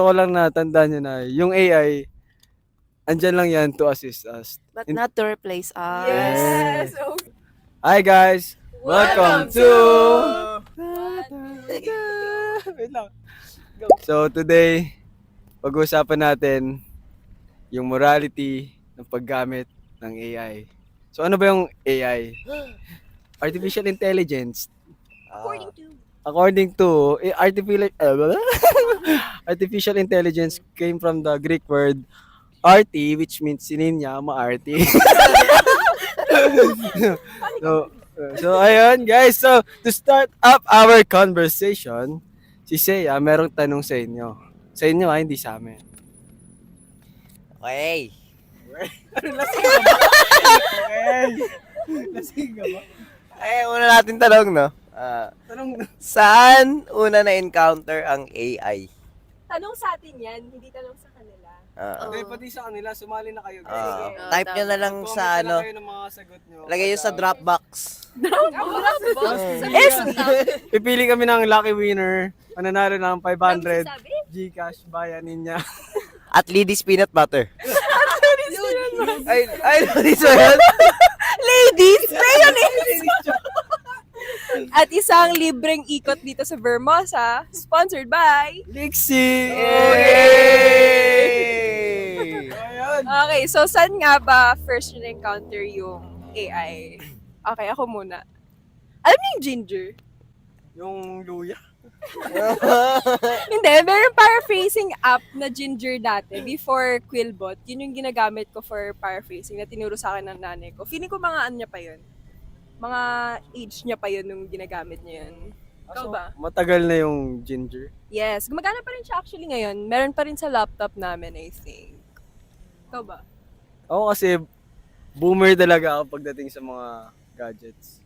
ko lang na tandaan nyo na yung AI, andyan lang yan to assist us. But not to replace us. Yes. Hi guys! Welcome to... Wait lang. So today, pag-uusapan natin yung morality ng paggamit ng AI. So ano ba yung AI? Artificial Intelligence. According to artificial intelligence came from the Greek word arti, which means sinin niya, maarti. so ayun guys, so to start up our conversation, si Seiya merong tanong sa inyo. Sa inyo hindi sa amin. Okay. Lasing ka ba? Una natin tanong, no? Tanong Saan una na-encounter ang AI? Tanong sa atin yan, hindi tanong sa kanila. Okay, pati sa kanila, sumali na kayo guys. Sige. Type nyo na lang Comment sa na lang ano. kayo ng mga sagot nyo. Lagay nyo sa Dropbox. Pipili kami ng lucky winner. Mananalo ng 500 Sabi? Gcash bayanin niya. At Liddy's Peanut Butter. Ay, Liddy's ba yan? Ladies! At isang libreng ikot dito sa Vermosa, sponsored by... Lixie! Yay! Ayan. Okay, so saan nga ba first yun encounter yung AI? Okay, ako muna. Alam niyo yung Ginger? Yung luya. Hindi, meron paraphrasing app na Ginger dati before Quillbot. Yun yung ginagamit ko for paraphrasing na tinuro sa akin ng nanay ko. Feeling ko mga ano niya pa yun. Mga age niya pa yun nung ginagamit niya yun. Ikaw ba? Matagal na yung ginger. Yes, gumagana pa rin siya actually ngayon. Meron pa rin sa laptop namin, I think. Ikaw ba? Ako kasi boomer talaga ako pagdating sa mga gadgets.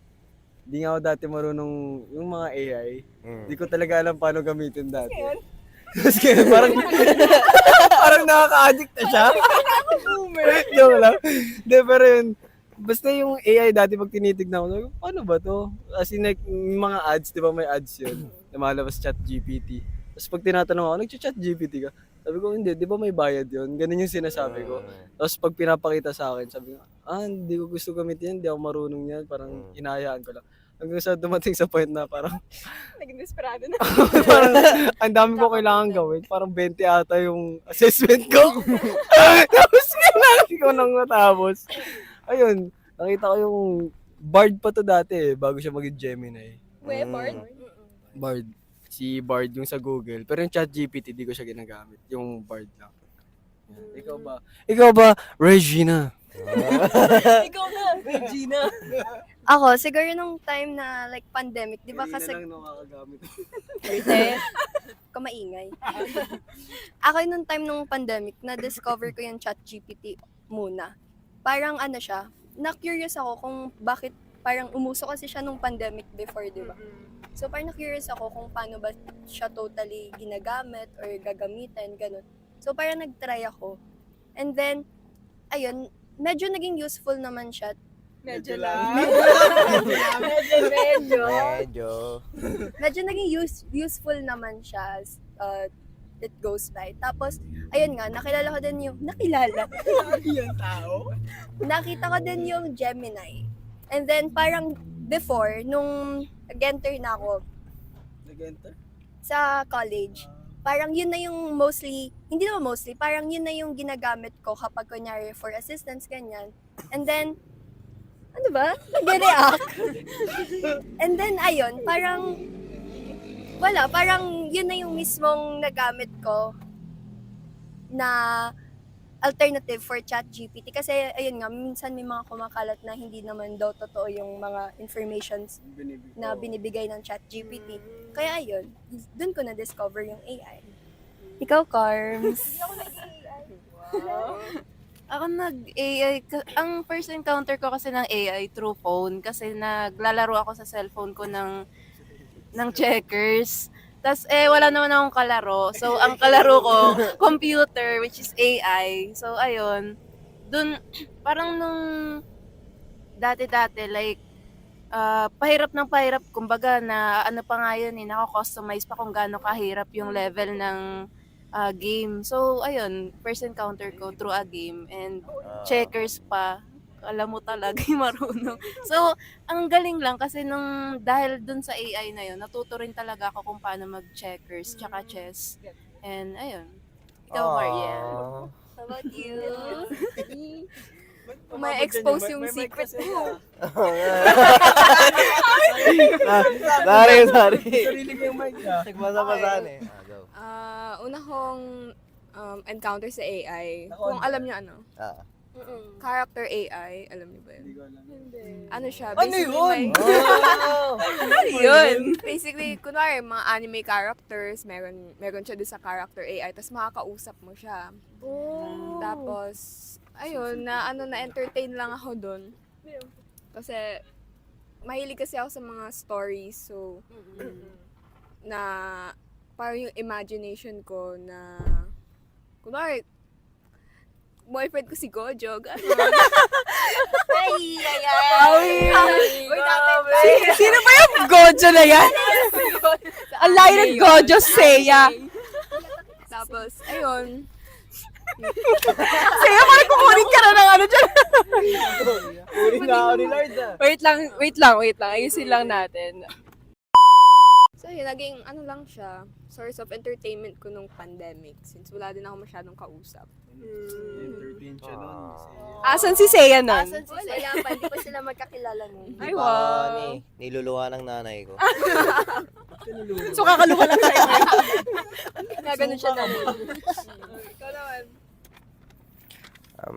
Hindi nga ako dati marunong yung mga AI. Hindi ko talaga alam paano gamitin dati. Tapos kaya parang nakaka-addict na siya. Boomer. Joke lang. Hindi, pero yun, basta yung AI dati pag tinitignan ko, sabi ko, paano ba to? As in like, yung mga ads, di ba may ads yun? Lumalabas chat GPT. Tapos pag tinatanong ako, nag-chat GPT ka? Sabi ko, hindi, di ba may bayad yun? Ganun yung sinasabi ko. Tapos pag pinapakita sa akin, sabi ko, hindi ko gusto gamitin yan, hindi ako marunong yan. Parang hinahayaan ko lang. Hanggang sa dumating sa point na parang, Naging desperado na. parang ang dami ko kailangan gawin. Parang 20 ata yung assessment ko. Tapos kailangan ko nang matapos. Ayun, nakita ko yung Bard pa to dati bago siya maging Gemini. May board? Bard. Si Bard yung sa Google. Pero yung ChatGPT, di ko siya ginagamit. Yung Bard lang. Yan. Ikaw ba? Ikaw ba, Regina? Ikaw na, Regina. Ako, siguro nung time na like pandemic, di ba kasi lang nakakagamit. kamaingay. Ako nung time nung pandemic, na-discover ko yung ChatGPT muna. Parang ano siya, na-curious ako kung bakit parang umuso kasi siya nung pandemic before, di ba? So parang na-curious ako kung paano ba siya totally ginagamit or gagamitin, ganun. So parang nag-try ako. And then, ayun, medyo naging useful naman siya. Medyo lang. Medyo naging useful naman siya as it goes by. Tapos, ayun nga, nakilala ko din yung, Yung tao? nakita ko din yung Gemini. And then, parang before, nung nag-enter na ako Nag-enter? sa college, parang yun na yung mostly, hindi naman mostly, parang yun na yung ginagamit ko kapag kunyari for assistance, ganyan. And then, ano ba? Nag-react. And then, ayun, parang, wala, parang yun na yung mismong nagamit ko na alternative for ChatGPT. Kasi, ayun nga, minsan may mga kumakalat na hindi naman daw totoo yung mga informations na binibigay ng ChatGPT. Kaya, ayun, dun ko na-discover yung AI. Ikaw, Carms? Ako nag-AI, ang first encounter ko kasi ng AI through phone kasi naglalaro ako sa cellphone ko ng checkers. Tapos wala naman akong kalaro. So ang kalaro ko, computer, which is AI. So ayun, dun parang nung dati-dati like pahirap ng pahirap, kumbaga na ano pa nga yun nako-customize pa kung gaano kahirap yung level ng game. So, ayun, first encounter ko through a game and checkers pa. Alam mo talaga yung marunong. So, ang galing lang kasi dahil dun sa AI na yun, natuto rin talaga ako kung paano mag-checkers tsaka chess. And ayun. Ikaw, Mariel. How about you? May expose yung secret mo. Sorry. Sarili ko yung mic ah. Nagbasa-basahan eh. Go. Una kong encounter sa AI. Kung alam niyo ano. Character AI. Alam niyo ba yun? Hindi ko alam. Ano siya? Ano yun? Ano yun? Basically, kunwari, mga anime characters, meron siya doon sa character AI, tapos makakausap mo siya. Tapos, ayun, na-entertain lang ako doon. Kasi, mahilig kasi ako sa mga stories, so, na, parang yung imagination ko na, kunwari, boyfriend ko si Gojo, gano'n. Sino ba yung Gojo na yan? Ang layo ng Gojo, Seiya. Tapos, ayun, Seiya, parang kukunin ka na ng ano dyan. Uri na ako ni Lord ah. Wait lang. Ayusin lang natin. so yun, naging ano lang siya, source of entertainment ko nung pandemic since wala din ako masyadong kausap. Entertain siya nun. Asan si Seiya nun? Asan si Saya pa? Hindi pa sila magkakilala nun. Ay, Di ba, wow. niluluwa ng nanay ko. So, kakaluwa lang sa'yo. Kaya ganun siya namin. Ikaw naman.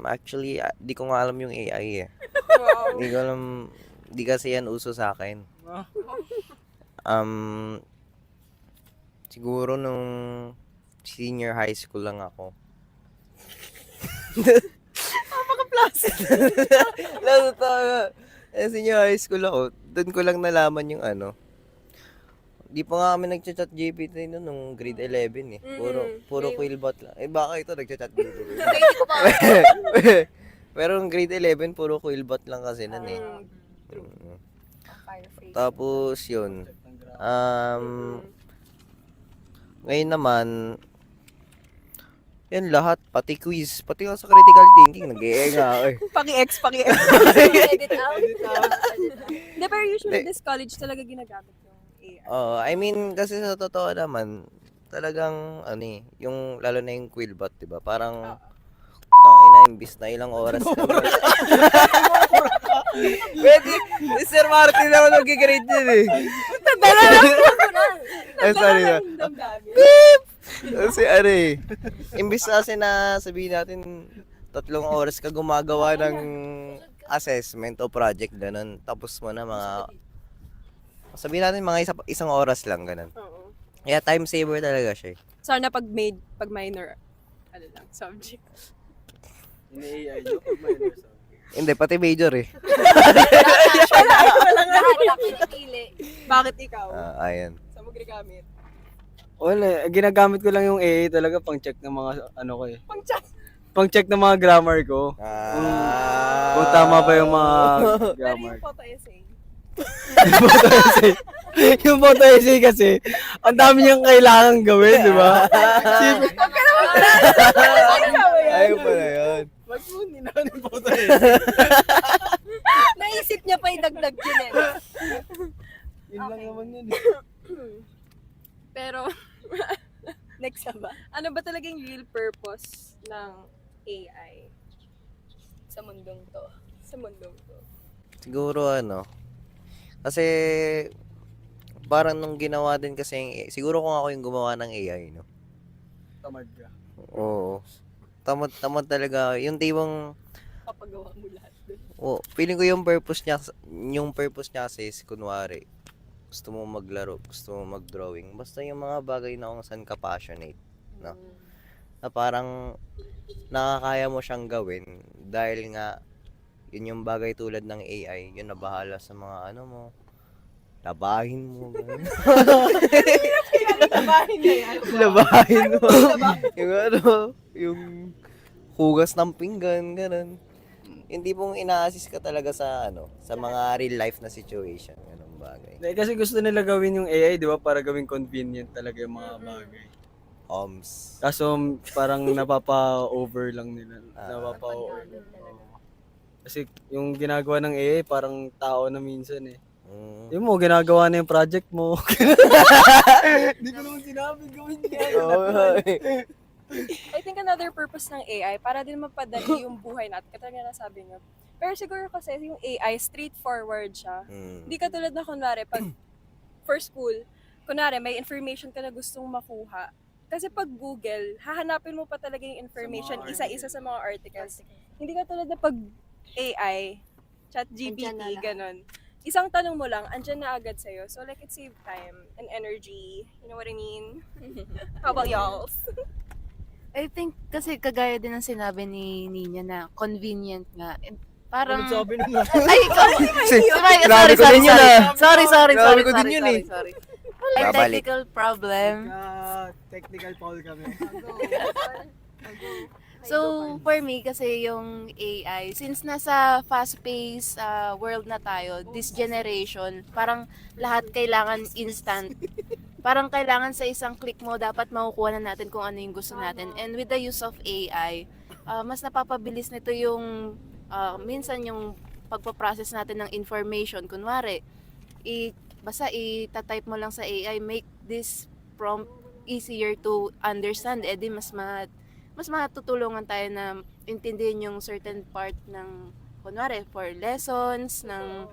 Actually, di ko nga alam yung AI eh. Di ko alam, di kasi yan uso sa akin. Siguro nung senior high school lang ako. Lalo tayo. Senior high school ako, doon ko lang nalaman yung ano. Di pa nga kami nagchat GPT noon nung grade 11 eh. Puro Quillbot lang. Eh baka ito nagchat GPT. Pero nung grade 11, puro Quillbot lang kasi noon eh. Tapos yun. Ngayon naman, yan lahat, pati quiz, pati nga sa critical thinking, nag-e-nga ako eh. Paki-X. Edit out. Hindi, pero usually this college talaga ginagamit yung AI. I mean, kasi sa totoo naman, talagang, ano eh, yung, lalo na yung Quillbot, diba? Parang, tangina, imbis na ilang oras. Pwede, Sir Martin ako nag-grade yun eh. Sorry na. Beep! Kasi ano eh, imbis kasi na sabihin natin 3 oras ka gumagawa ng assessment o project ganun. Tapos mo na mga, sabihin natin mga isang oras lang ganun. Kaya time saver talaga siya eh. Sana pag minor, ano lang, subject. Ini-AI nyo pag may nurse. Hindi, pati major eh. Lahat pinipili. Bakit ikaw? Ayan. Saan mo ginagamit? Wala, ginagamit ko lang yung AI talaga pang check ng mga ano ko eh. Pang-chat. Pang check ng mga grammar ko. Kung tama ba yung mga Pero grammar. yung photo essay. Photo essay. Yung photo essay kasi, ang dami niyang kailangan gawin, di ba? Ayun pala yun. Mag-uni na yung photo essay. Naisip niya pa idagdag yun eh. Yun lang naman yun. Pero, Next na ba? ano ba talaga yung real purpose ng AI Sa mundong to. sa mundong to? Siguro ano, kasi parang nung ginawa din kasi siguro kung ako yung gumawa ng AI, no? Tamad ka. Oo. Tamad talaga. Yung tipong, Papagawa mo lahat dun. feeling ko yung purpose niya kasi is, kunwari, gusto mo maglaro, gusto mo mag-drawing, basta yung mga bagay na kung saan ka passionate, no? Na parang nakakaya mo siyang gawin dahil nga yun yung bagay tulad ng AI, yun na bahala sa mga ano mo, labahin mo, ganun. Labahin na yan. Labahin mo. Yung ano, yung hugas ng pinggan, ganun. Hindi pong ina-assist ka talaga sa ano, sa mga real life na situation, ganung bagay. Kasi gusto nila gawin yung AI, di ba? Para gawing convenient talaga yung mga bagay. OMS. Kaso parang napapa-over lang nila. Ah. Napapa-over. Kasi yung ginagawa ng AI parang tao na minsan eh. Mm. Yung mo, ginagawa na yung project mo. Hindi ko naman sinabi gawin niya. I think another purpose ng AI, para din mapadali yung buhay natin, katulad nga nasabi niyo. Pero siguro kasi yung AI, straightforward siya. Mm. Hindi katulad na kunwari, pag for school, kunwari may information ka na gustong makuha. Kasi pag Google, hahanapin mo pa talaga yung information, isa-isa sa mga articles. Hindi katulad na pag AI, ChatGPT, Andyan na lang. ganun. Isang tanong mo lang, andyan na agad sa'yo. So like, it save time and energy. You know what I mean? How about y'all? I think kasi kagaya din ng sinabi ni Nina na convenient nga. And parang... Sabi na Ay, ikaw! Sinabi ko din yun, ah. Sorry. Sinabi ko din yun, eh. Sorry. May Babalik. technical problem. Technical foul kami. So, for me, kasi yung AI, since nasa fast-paced world na tayo, this generation, parang lahat kailangan instant. Parang kailangan sa isang click mo, dapat makukuha na natin kung ano yung gusto natin. And with the use of AI, mas napapabilis nito yung, minsan yung pagpaprocess natin ng information. Kunwari, basta itatype mo lang sa AI, make this prompt easier to understand. Eh di mas matutulungan tayo na intindihin yung certain part ng, kunwari, for lessons, ng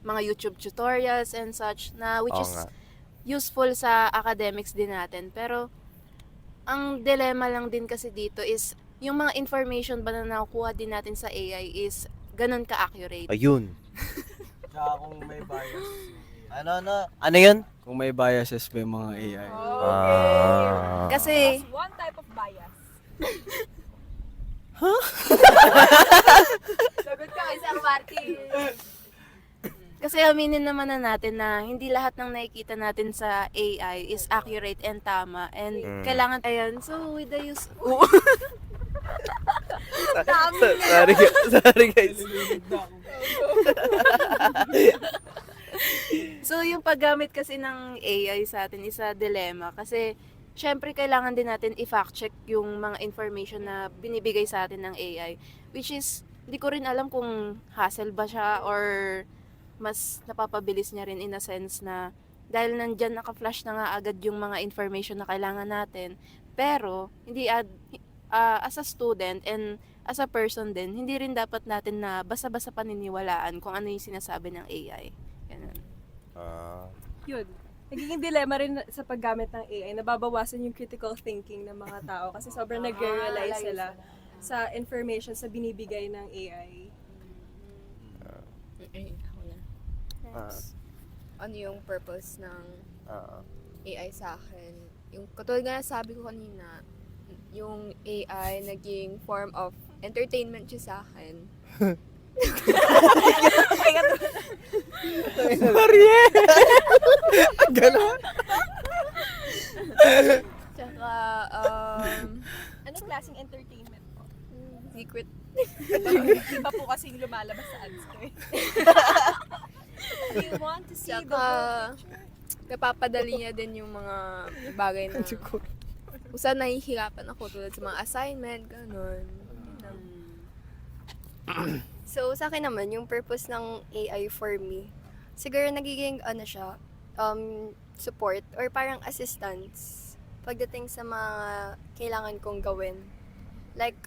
mga YouTube tutorials and such, na which Oo is nga. useful sa academics din natin. Pero, ang dilemma lang din kasi dito is, yung mga information ba na nakukuha din natin sa AI is ganun ka-accurate. Ayun. Tsaka kung may bias. Ano yun? Kung may biases pa yung mga AI. Ah. Kasi, One type of bias. Sagot ka isang party. kasi aminin naman na natin na hindi lahat ng nakikita natin sa AI is accurate and tama. And Mm. kailangan, ayan, so with the use, Sorry guys. So, yung paggamit kasi ng AI sa atin is a dilemma kasi syempre kailangan din natin i-fact check yung mga information na binibigay sa atin ng AI, which is hindi ko rin alam kung hassle ba siya or mas napapabilis niya rin in a sense na dahil nandyan naka-flash na nga agad yung mga information na kailangan natin, pero hindi as a student and as a person din, hindi rin dapat natin na basta-basta paniniwalaan kung ano yung sinasabi ng AI. Ganun. Yun. Nagiging dilemma rin sa paggamit ng AI, nababawasan yung critical thinking ng mga tao kasi sobrang nag-realize sila sa information sa binibigay ng AI. Ano yung purpose ng AI sa akin? Yung katulad nga sabi ko kanina, yung AI naging form of entertainment siya sa akin. Tsaka, Anong klaseng entertainment po? secret. Iba po kasing lumalabas sa ads ko eh. Do you want to see Tsaka, napapadali niya din yung mga bagay na kung saan nahihirapan ako tulad sa mga assignment, ganun. So, sa akin naman, yung purpose ng AI for me, siguro nagiging, support or parang assistance pagdating sa mga kailangan kong gawin. Like,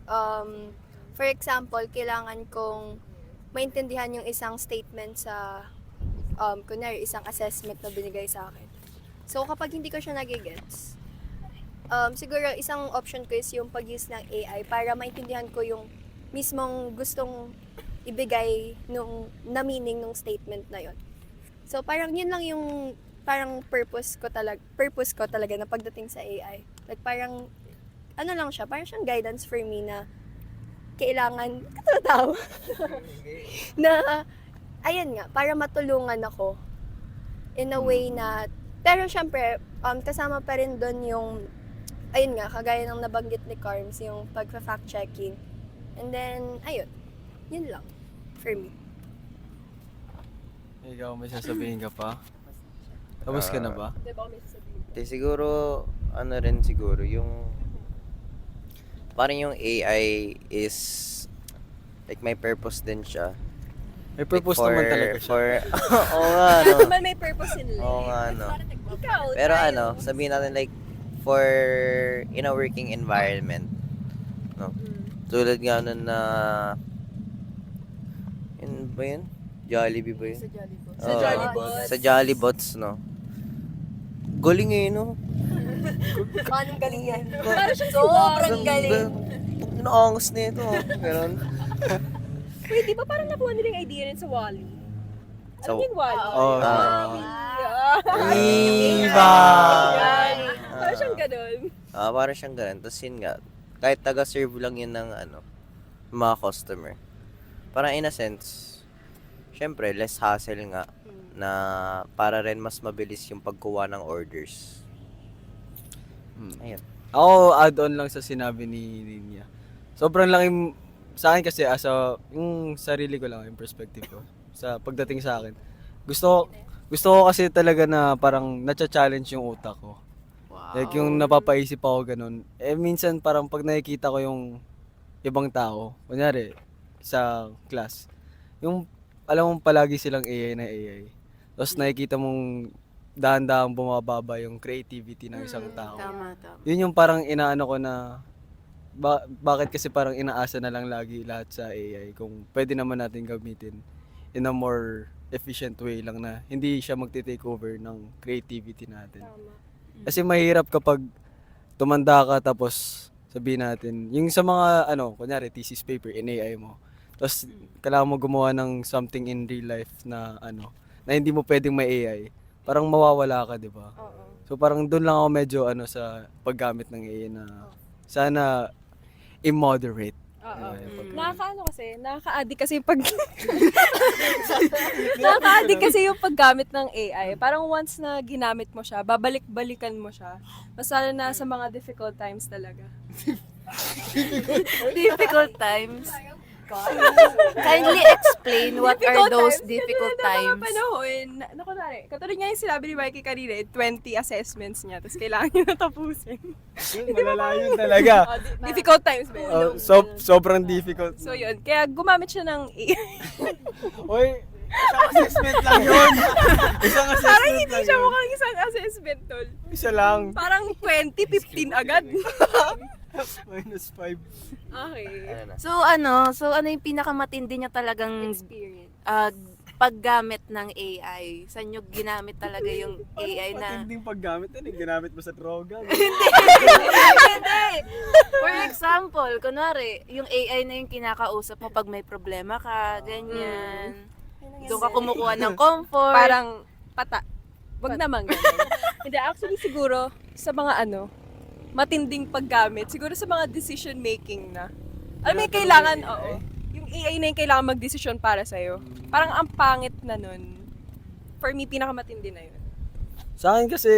for example, kailangan kong maintindihan yung isang statement sa, kunyari, isang assessment na binigay sa akin. So, kapag hindi ko siya nagigets, siguro isang option ko is yung pag-use ng AI para maintindihan ko yung mismong gustong ibigay na meaning nung statement na yon. So parang yun lang yung parang purpose ko talaga na pagdating sa AI. Like parang ano lang siya, parang siyang guidance for me na kailangan tao na ayun nga, para matulungan ako in a way na pero syempre kasama pa rin doon yung ayun nga, kagaya ng nabanggit ni Carms, yung pag-fact checking. And then ayun, yun lang for me. Ikaw, may sasabihin ka pa? Tapos ka na ba? Di ba may sasabihin? Siguro, ano rin siguro, yung parang yung AI is like may purpose din siya. May purpose Like, naman talaga siya. For, oo nga, no. Lahat naman may purpose in life. Oo nga, no. Ikaw, Pero tayo. ano, sabihin natin like, for in a working environment, no? Tulad nga nun na, yun ba yun? Jollibee ba yun? Sa Jollibee. Sa Oo, Jollibots. Sa Jollibots, no? Galing eh, no? Anong galing yan? Parang siyang Sobrang galing. Naangas na ito. Ganon. Wait, di ba parang nakuha nila yung idea rin sa Wall-E? Sa- Ano yung Wall-E? Oh, Diba? Yan. Parang siyang ganun. Parang siyang ganun. Tapos yun nga, kahit taga-serve lang yun ng mga customer. Parang in a sense, syempre, less hassle nga na para rin mas mabilis yung pagkuha ng orders. Ayun. Ako, add-on lang sa sinabi ni Linya. Sobrang laking, sa akin kasi, yung sarili ko lang, yung perspective ko, sa pagdating sa akin. Gusto ko kasi talaga na parang nacha-challenge yung utak ko. Like yung napapaisip ako ganun. Minsan parang pag nakikita ko yung ibang tao, kunyari, sa class, yung, alam mo palagi silang AI na AI. Tapos nakikita mong dahan-dahan bumababa yung creativity ng isang tao. Tama. Yun yung parang inaano ko na bakit kasi parang inaasa na lang lagi lahat sa AI kung pwede naman natin gamitin in a more efficient way lang na hindi siya magte-take over ng creativity natin. Kasi mahirap kapag tumanda ka tapos sabihin natin, yung sa mga kunyari thesis paper in AI mo. Tapos kailangan mo gumawa ng something in real life na na hindi mo pwedeng may AI. Parang mawawala ka, 'di ba? So parang doon lang ako medyo sa paggamit ng AI na sana immoderate. Nakaka-addict kasi yung nakaka-addict kasi yung paggamit ng AI. Parang once na ginamit mo siya, babalik-balikan mo siya. Mas lalo na sa mga difficult times talaga. Difficult times. Kindly explain what are those difficult Kasi na mga times. panahon, katulad nga yung sinabi ni Mikey kanina, 20 assessments niya, tapos kailangan niya natapusin. Malala yun talaga. Difficult times ba yun? Sobrang difficult. So yun, kaya gumamit siya ng AI. Oy, isang assessment lang yun. Isang assessment Parang hindi lang siya yun. mukhang isang assessment, tol. Isa lang. Parang 20, 15 agad. -5. Okay. So ano yung pinakamatindi niya talagang Experience. paggamit ng AI? Saan nyo ginamit talaga yung AI na? Matinding paggamit yan eh. Ginamit mo sa droga. Hindi! For example, kunwari, yung AI na yung kinakausap mo pag may problema ka, ganyan. Doon ka kumukuha ng comfort. Parang wag naman ganun. Hindi, actually siguro sa mga matinding paggamit, siguro sa mga decision making na. Alam mo, yung kailangan, yung AI na yung kailangan mag-decision para sa'yo. Parang ang pangit na nun. For me, pinakamatindi na yun. Sa akin kasi,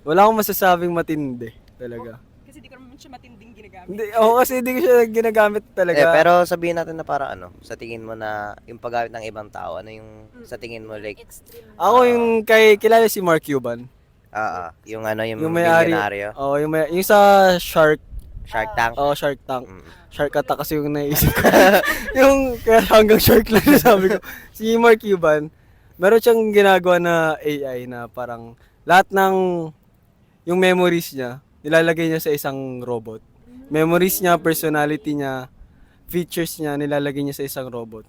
wala akong masasabing matindi talaga. Kasi di ko naman siya matinding ginagamit. Hindi, ako kasi hindi ko siya ginagamit talaga. Pero sabihin natin na para sa tingin mo na yung paggamit ng ibang tao, ano yung sa tingin mo like, Ako yung kilala si Mark Cuban. yung Yung may-ari. milyonaryo, Yung sa Shark Tank. Shark Tank. Mm. Shark Attack kasi yung naisip ko. yung kaya hanggang shark lang na sabi ko. Si Mark Cuban, meron siyang ginagawa na AI na parang lahat ng yung memories niya, nilalagay niya sa isang robot. Memories niya, personality niya, features niya, nilalagay niya sa isang robot.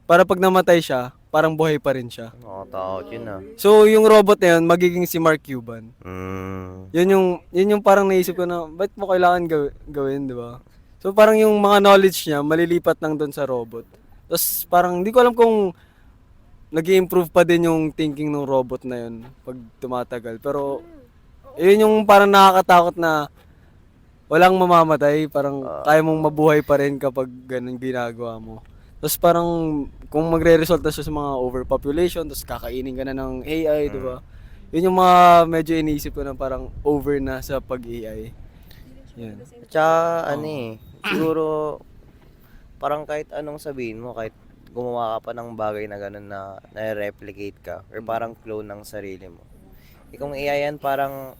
Para pag namatay siya, parang buhay pa rin siya. Nakakatakot yun So, yung robot na yun, magiging si Mark Cuban. Mm. Yun yung parang naisip ko na, ba't mo kailangan gawin, di ba? So, parang yung mga knowledge niya, malilipat lang doon sa robot. Tapos, parang, hindi ko alam kung nag-i-improve pa din yung thinking ng robot na yun pag tumatagal. Pero, yun yung parang nakakatakot na walang mamamatay. Parang, kaya mong mabuhay pa rin kapag ganun ginagawa mo. Tapos parang kung magre-result na siya sa mga overpopulation, tapos kakainin ka na ng AI, di ba? Yun yung mga medyo iniisip ko na parang over na sa pag-AI. Yan. Tsaka siguro parang kahit anong sabihin mo, kahit gumawa ka pa ng bagay na gano'n na replicate ka or parang clone ng sarili mo. Kung AI yan, parang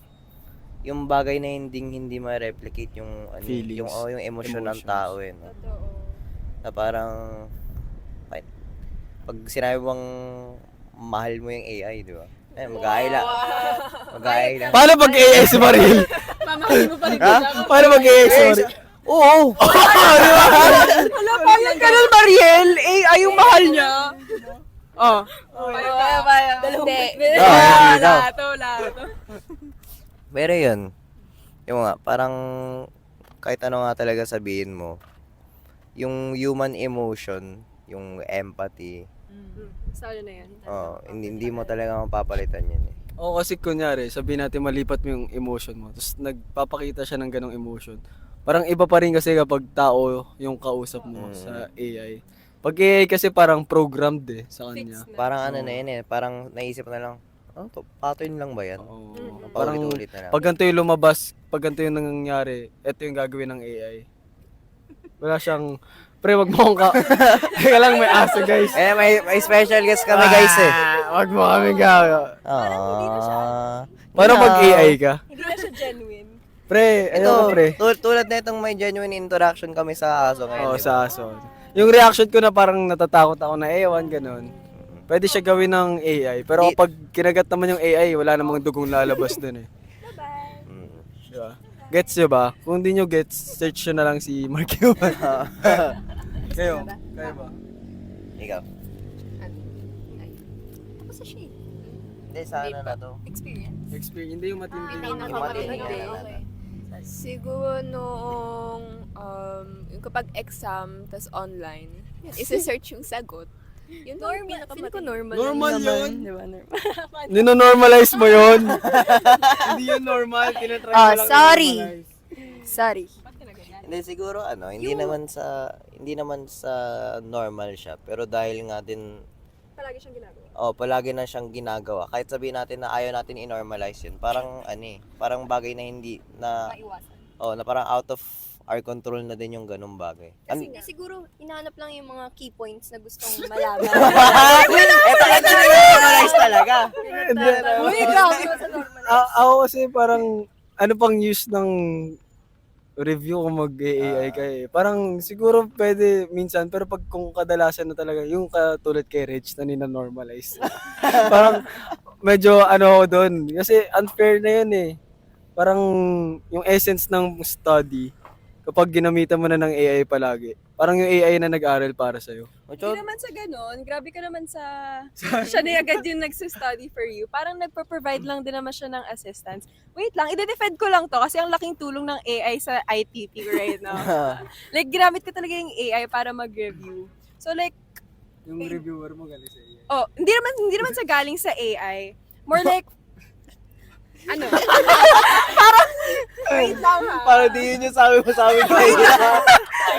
yung bagay na hindi ma-replicate yung ano, Feelings. yung emosyon ng Emotions. tao eh, no? Na parang pag sinabi mong mahal mo yung AI, di ba? Eh, mag-AI lang. Paano pag AI si Mariel? Mamahalin mo pa rin Ha? Paano pag AI si Mariel? Oo! Wala pa yan ka nun, Mariel. Ay, yung mahal niya. Oh. Hindi. Lato. Pero yun, yung nga, parang kahit ano nga talaga sabihin mo, yung human emotion, yung empathy, Sa'yo na yan. hindi mo talaga mapapalitan yun eh. Oo, kasi kunyari, sabihin natin malipat mo yung emotion mo, tapos nagpapakita siya ng ganong emotion. Parang iba pa rin kasi kapag tao yung kausap mo sa AI. Pag AI kasi parang programmed eh sa kanya. Parang ano na yun eh, parang naisip na lang, oh, to, pattern lang ba yan? Oo. Parang Parang ulit na lang. pag ganito yung lumabas, pag ganito yung nangyayari, ito yung gagawin ng AI. Wala siyang, pre, wag mo akong Teka lang, may aso guys. Eh, may special guest kami guys eh. Wag mo kami gagawin. Paano Yun pag AI ka? Hindi na siya genuine. Pre, Ito, ayun pre. tulad na itong may genuine interaction kami sa aso ngayon. Oo, di ba? sa aso. Yung reaction ko na parang natatakot ako na ewan, ganun. Pwede siya gawin ng AI. Pero kapag kinagat naman yung AI, wala namang dugong lalabas dun eh. Mm. Diba? Gets nyo ba? Kung di nyo gets, search nyo na lang si Mark Cuban. Kayo ba? Ikaw. Tapos sa shade. Hindi, sana na to. Experience. Experience, hindi yung matindi. Okay. Siguro noong yung kapag exam tas online, isa-search yung sagot. Yun Normal. Feeling ko normal. Normal lang yun. naman. Di ba, normal? Nino-normalize mo yun. Hindi yun normal. Tinatry mo Oh, lang sorry. i-normalize. Sorry. Hindi siguro ano, hindi naman sa normal siya, pero dahil nga din Palagi siyang ginagawa. palagi na siyang ginagawa. Kahit sabihin natin na ayaw natin i-normalize yun, parang parang bagay na hindi na na parang out of our control na din yung ganung bagay. Kasi siguro, hinahanap lang yung mga key points na gustong malaman. Ito normalize talaga. Uy, grabe mo sa normal. Ako kasi parang, ano pang use ng review kung mag-AI ka eh. Parang siguro pwede minsan, pero pag kung kadalasan na talaga, yung katulad kay Rich na nina-normalize. Parang medyo ano ako doon. Kasi unfair na yun eh. Parang yung essence ng study, kapag ginamitan mo na ng AI palagi, parang yung AI na nag-aral para sa'yo. Hindi naman sa ganon. Grabe ka naman sa... siya na agad yung nagsa-study for you. Parang nagpo-provide lang din naman siya ng assistance. Wait lang, i-defend ko lang to kasi ang laking tulong ng AI sa ITP right now. Like, ginamit ko talaga yung AI para mag-review. So like, Yung reviewer mo galing sa AI. hindi naman sa galing sa AI. More like, ano? Wait lang ha. Parang di yun yung sabi mo sa amin kayo.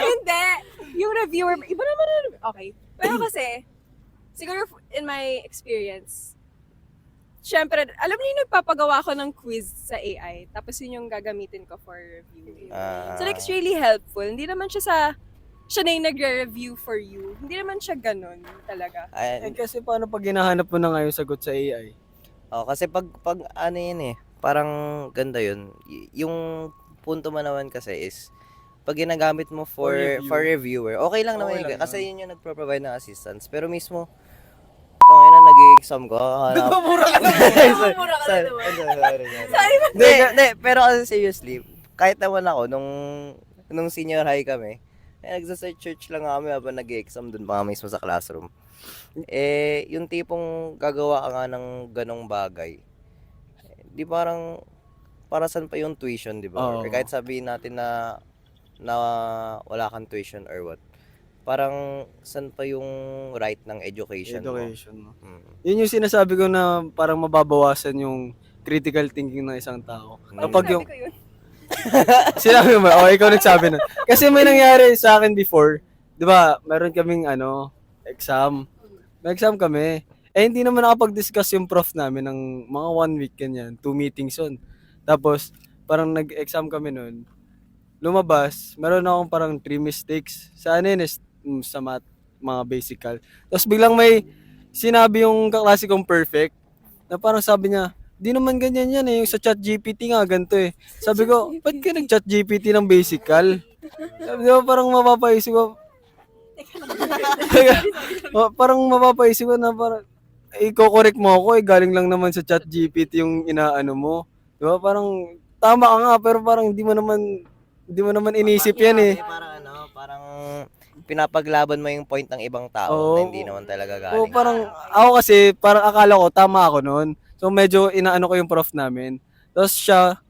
Hindi. Yung reviewer, iba naman yung okay. Pero kasi, siguro in my experience, syempre, alam niyo yung nagpapagawa ko ng quiz sa AI, tapos yun yung gagamitin ko for review. So like, it's really helpful. Hindi naman siya na yung nagre-review for you. Hindi naman siya ganun talaga. Eh kasi paano pag hinahanap mo na nga yung sagot sa AI? Kasi pag ano yun eh, parang ganda yun. Yung punto mo naman kasi is, pag ginagamit mo for reviewer, okay lang naman Okay yun. lang Kasi yun yung nagpro-provide ng assistance. Pero mismo, tangina nag-i-exam ko. Mura ka Hindi, pero kasi seriously, kahit naman ako, nung senior high kami, nagsa-search lang kami habang nag-exam dun pa mismo sa classroom. Yung tipong gagawa ka nga ng ganong bagay, di parang, para saan pa yung tuition, di ba? Oo. Or kahit sabihin natin na wala kang tuition or what. Parang, saan pa yung right ng education mo? Education mo. Mm. Yun yung sinasabi ko na parang mababawasan yung critical thinking ng isang tao. Kapag yung Sabi ko yun. sinabi mo, ikaw nagsabi na. Kasi may nangyari sa akin before, 'di ba? Meron kaming exam. May exam kami. Hindi naman nakapag-discuss yung prof namin ng mga 1 week ganyan, 2 meetings yun. Tapos parang nag-exam kami noon. Lumabas, meron akong parang 3 mistakes. Sa ano yun, sa math, mga basical. Tapos biglang may sinabi yung kaklase kong perfect, na parang sabi niya, di naman ganyan yan eh. Yung sa chat GPT nga, ganito eh. Sabi ko, ba't ka nag-chat GPT ng basical? Sabi ko, parang mapapaisip ko, parang mapapaisip ko na parang, i-correct mo ako eh, galing lang naman sa chat GPT yung inaano mo. Di ba? Parang, tama ka nga, pero parang hindi mo naman inisip yan eh. Parang parang pinapaglaban mo yung point ng ibang tao na hindi naman talaga Oo, galing. parang, ako kasi, parang akala ko, tama ako noon. So, medyo inaano ko yung prof namin. Tapos siya,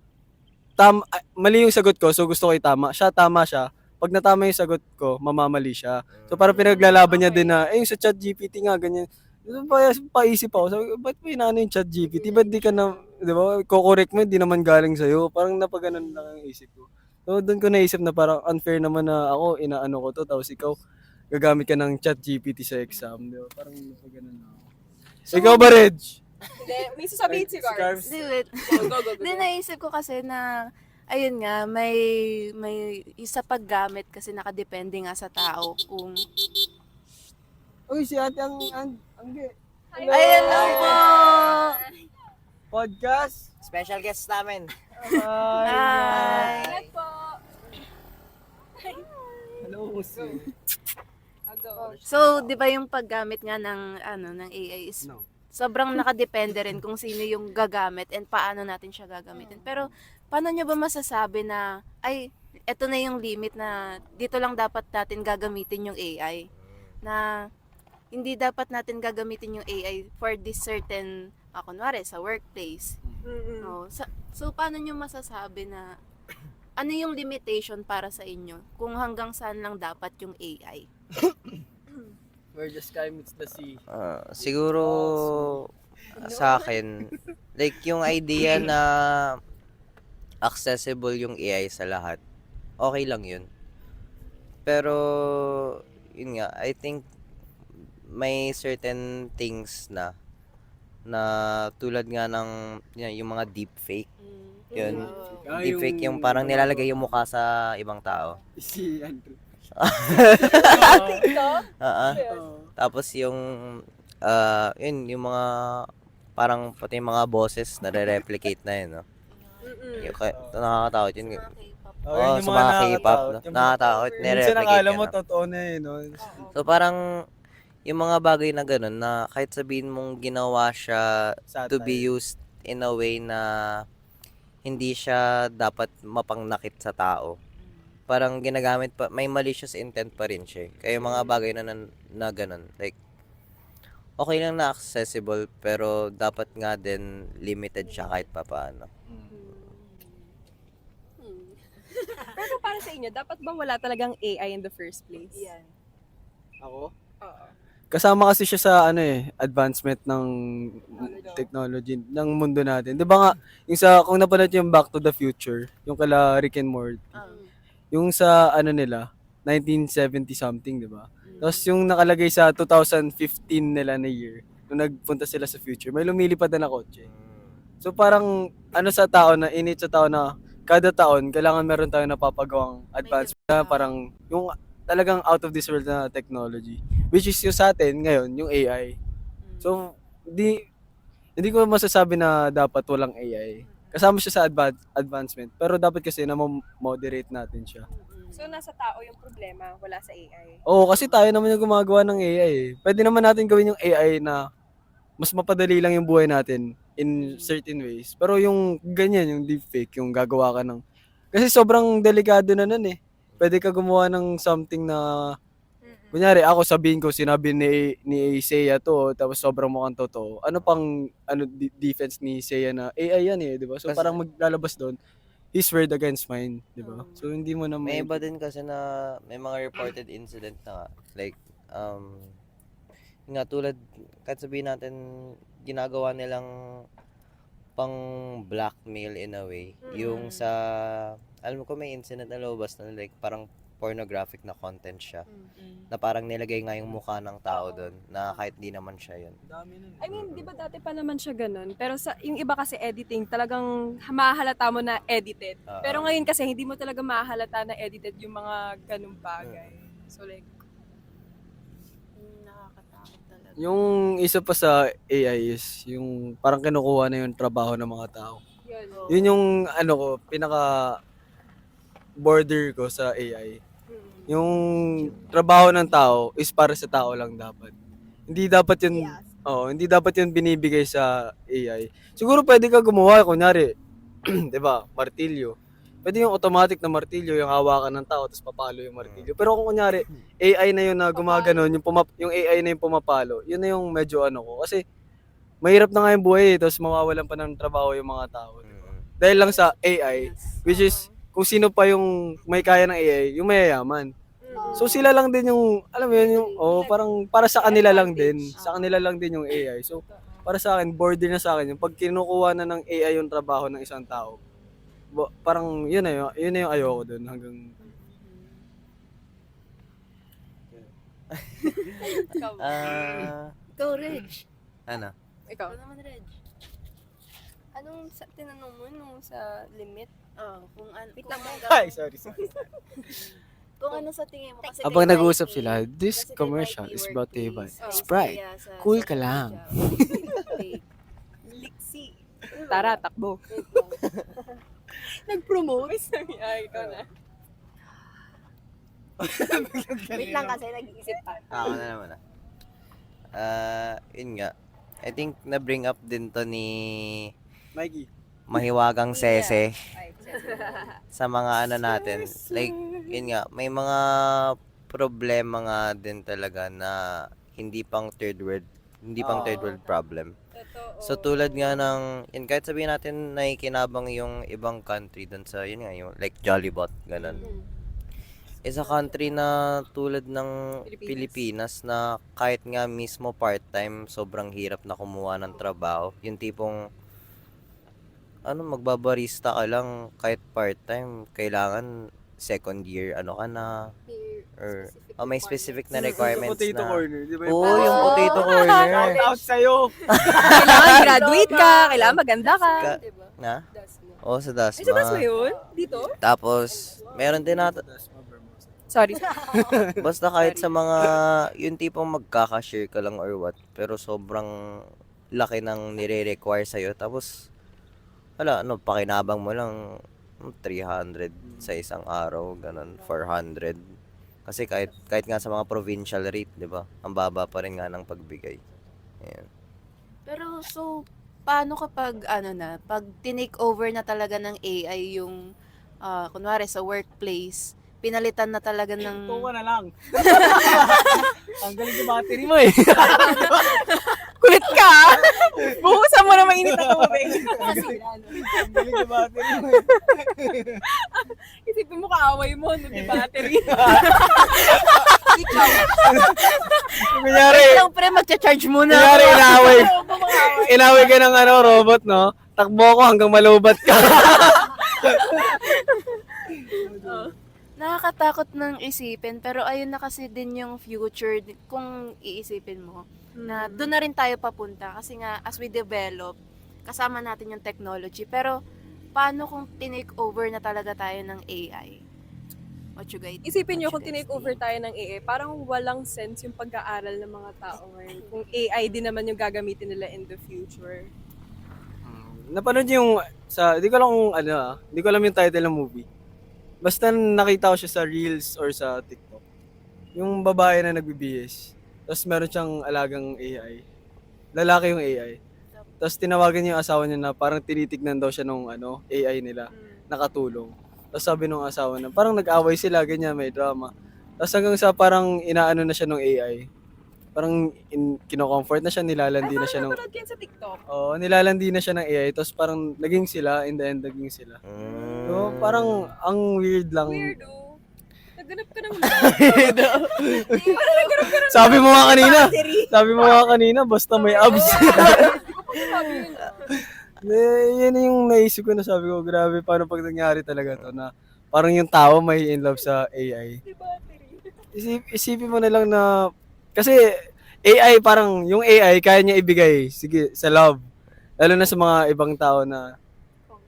mali yung sagot ko, so gusto ko itama. Siya, tama siya. Pag natama yung sagot ko, mamamali siya. So, parang pinaglalaban niya din na, yung sa chat GPT nga, ganyan. So, paisip ako, sabi ko, ba't mo inaano yung chat GPT? Ba't di ka na, di ba, kukorek mo, di naman galing sa'yo. Parang napaganon lang ang isip ko. So, doon ko naisip na parang unfair naman na ako, inaano ko to, tapos ikaw, gagamit ka ng chat GPT sa exam. Di ba? Parang napaganon na ako. Ikaw ba, Reg? Hindi, may sasabihin si Carbs. Di, wait. Go. Di, naisip ko kasi na, ayun nga, may isa paggamit kasi nakadepende nga sa tao kung Uy, si ate ang Ayan lang po! podcast. Special guest namin. Hi! Ingat po. Hello, Musi. So, di ba yung paggamit nga ng, ng AI is No. sobrang nakadepende rin kung sino yung gagamit and paano natin siya gagamitin. Pero, paano nyo ba masasabi na, ay, eto na yung limit na dito lang dapat natin gagamitin yung AI? Na, hindi dapat natin gagamitin yung AI for this certain, kunwari, sa workplace. No? So, paano nyo masasabi na, ano yung limitation para sa inyo? Kung hanggang saan lang dapat yung AI? Where the sky meets the sea. Siguro sa akin, like yung idea na accessible yung AI sa lahat, okay lang yun. Pero, yun nga, I think may certain things na tulad nga ng yung mga deepfake. Yun. Deepfake yung parang nilalagay yung mukha sa ibang tao. Si Andrew. Tapos yung yun yung mga parang pati yung mga boses na replicate na yun, no? Yung nakakatakot yun. Oh, sa mga K-pop, no? Nakakatakot, Minsan nire-replicate nakala ka, mo no? totoo na eh, no? So parang yung mga bagay na ganun na kahit sabihin mong ginawa siya to be used in a way na hindi siya dapat mapangnakit sa tao. Parang ginagamit pa, may malicious intent pa rin siya. Kaya yung mga bagay na ganun, like, okay lang na accessible, pero dapat nga din limited siya kahit pa paano. Pero para sa inyo, dapat ba wala talagang AI in the first place? Yan. Ako? Oo. Kasama kasi siya sa advancement ng technology ng mundo natin. 'Di ba nga yung kung napanood yung Back to the Future, yung kala Rick and Morty. Yung sa nila 1970 something, 'di ba? Tapos yung nakalagay sa 2015 nila na year, nung nagpunta sila sa future, may lumilipad na kotse. So parang sa tao na init sa tao na kada taon kailangan meron tayong napapagawang advancement na parang yung talagang out of this world na technology. Which is yung sa atin ngayon, yung AI. So, hindi ko masasabi na dapat walang AI. Kasama siya sa advancement. Pero dapat kasi na moderate natin siya. So, nasa tao yung problema, wala sa AI. Oo, kasi tayo naman yung gumagawa ng AI. Pwede naman natin gawin yung AI na mas mapadali lang yung buhay natin in certain ways. Pero yung ganyan, yung deepfake, yung gagawa ka ng... Kasi sobrang delikado na nun eh. Pwede ka gumawa ng something na... Kunyari, ako sabihin ko, sinabi ni Seiya to, tapos sobrang mukhang totoo. Ano pang defense ni Seiya na AI yan eh, di ba? So Kasi- parang maglalabas doon, his word against mine, di ba? So hindi mo na May iba din kasi na may mga reported incident na nga. Like, yun nga tulad, kahit sabihin natin, ginagawa nilang pang blackmail in a way. Yung sa, alam ko may incident na lumabas na like parang pornographic na content siya. Na parang nilagay nga yung mukha ng tao doon na kahit di naman siya yun. I mean, di ba dati pa naman siya ganun? Pero yung iba kasi editing, talagang mahalata mo na edited. Oo. Pero ngayon kasi, hindi mo talaga mahalata na edited yung mga ganung bagay. So like, Nakakatakot talaga. Yung isa pa sa AI is yung parang kinukuha na yung trabaho ng mga tao. Yun. Yun yung ano ko, pinaka border ko sa AI. Yung trabaho ng tao is para sa tao lang dapat. Hindi dapat yun, hindi dapat yun binibigay sa AI. Siguro pwede ka gumawa, kunyari, 'di ba, martilyo. Pwede yung automatic na martilyo, yung hawakan ng tao tapos papalo yung martilyo. Pero kung kunyari AI na yun na gumaganon, yung AI na yung pumapalo, yun na yung medyo ano ko. Kasi mahirap na nga yung buhay tapos mawawalan pa ng trabaho yung mga tao. Diba? Dahil lang sa AI, which is kung sino pa yung may kaya ng AI, yung mayayaman. So sila lang din yung, alam mo yun, yung, parang para sa kanila lang din. Sa kanila lang din yung AI. So para sa akin, border na sa akin yung pag kinukuha na ng AI yung trabaho ng isang tao. Parang yun na yung ayoko dun hanggang Go, Reg. Ano? Ikaw. Ano naman, Reg? Anong tinanong mo nung sa limit? Kung ano, Wait lang, Ay, sorry. kung ano sa tingin mo. Kasi Habang kay nag-uusap Mikey- sila, this kasi kay commercial Mikey is brought to you by workplace, Sprite. kaya sa Cool ka social lang. media, Liksi. Tara, takbo. wait lang. Nag-promote? Ay, ikaw na. Wait lang kasi, nag-iisip pa. Ako na naman yun nga. I think na-bring up din to ni Mikey. Mahiwagang Sese sa mga ano natin. Like, yun nga, may mga problema nga din talaga na hindi pang third world problem. So tulad nga ng, yun, kahit sabihin natin na ikinabang yung ibang country dun sa, yun nga, yung like Jollibot, ganun. Is a country na tulad ng Pilipinas na kahit nga mismo part-time, sobrang hirap na kumuha ng trabaho. Yung tipong, magbabarista ka lang kahit part-time, kailangan second year, ano ka na, or may specific na requirements Potato na. corner, di ba? Oo, yung potato corner. Out sa'yo! Kailangan graduate ka, kailangan maganda ka. Ka- na? Oo, sa Ay, sa das mo Dasma. yun? Dito? Tapos, meron din Sorry. basta kahit sa mga, yung tipong magkaka-share ka lang or what, pero sobrang laki ng nire-require sa'yo. Tapos, pakinabang mo lang 300 sa isang araw, ganun, 400. Kasi kahit nga sa mga provincial rate, di ba? Ang baba pa rin nga ng pagbigay. Ayan. Pero so, paano kapag pag tinake over na talaga ng AI yung, kunwari sa workplace, pinalitan na talaga ng... Tuwa na lang. Ang galing yung battery mo eh. Kulit ka! Buhusan mo na mainit na tubig. Ang galing yung battery mo eh. Isipin mo kaaway mo, no, di battery. Kunyari, Lang pre, magcha-charge muna. kunyari inaway ka ng robot, no? Takbo ko hanggang malubat ka. Nakakatakot ng isipin, pero ayun na kasi din yung future kung iisipin mo. Na doon na rin tayo papunta kasi nga as we develop, kasama natin yung technology. Pero paano kung tinake over na talaga tayo ng AI? What you guys? Isipin nyo what kung you guys tinake over tayo ng AI, parang walang sense yung pag-aaral ng mga tao ngayon. Kung AI din naman yung gagamitin nila in the future. Napanood yung di ko lang di ko alam yung title ng movie. Basta nakita ko siya sa Reels or sa TikTok. Yung babae na nagbibihis. Tapos meron siyang alagang AI. Lalaki yung AI. Tapos tinawagan niya yung asawa niya na parang tinitignan daw siya nung AI nila. Nakatulong. Tapos sabi nung asawa na parang nag-away sila, ganyan, may drama. Tapos hanggang sa parang inaano na siya nung AI. Parang kino-comfort na siya, nilalandi na siya nung... Napanood ko yun sa TikTok. Oo, nilalandi na siya ng AI. Tapos parang naging sila, in the end naging sila. So, parang ang weird lang. Weirdo. Nagganap ka ng Sabi mo nga kanina, basta may abs. Yan yung naisip ko na sabi ko, grabe, paano pag nangyari talaga to na parang yung tao may in love sa AI. Isipin mo na lang na, kasi AI parang, yung AI kaya niya ibigay, sige, sa love. Lalo na sa mga ibang tao na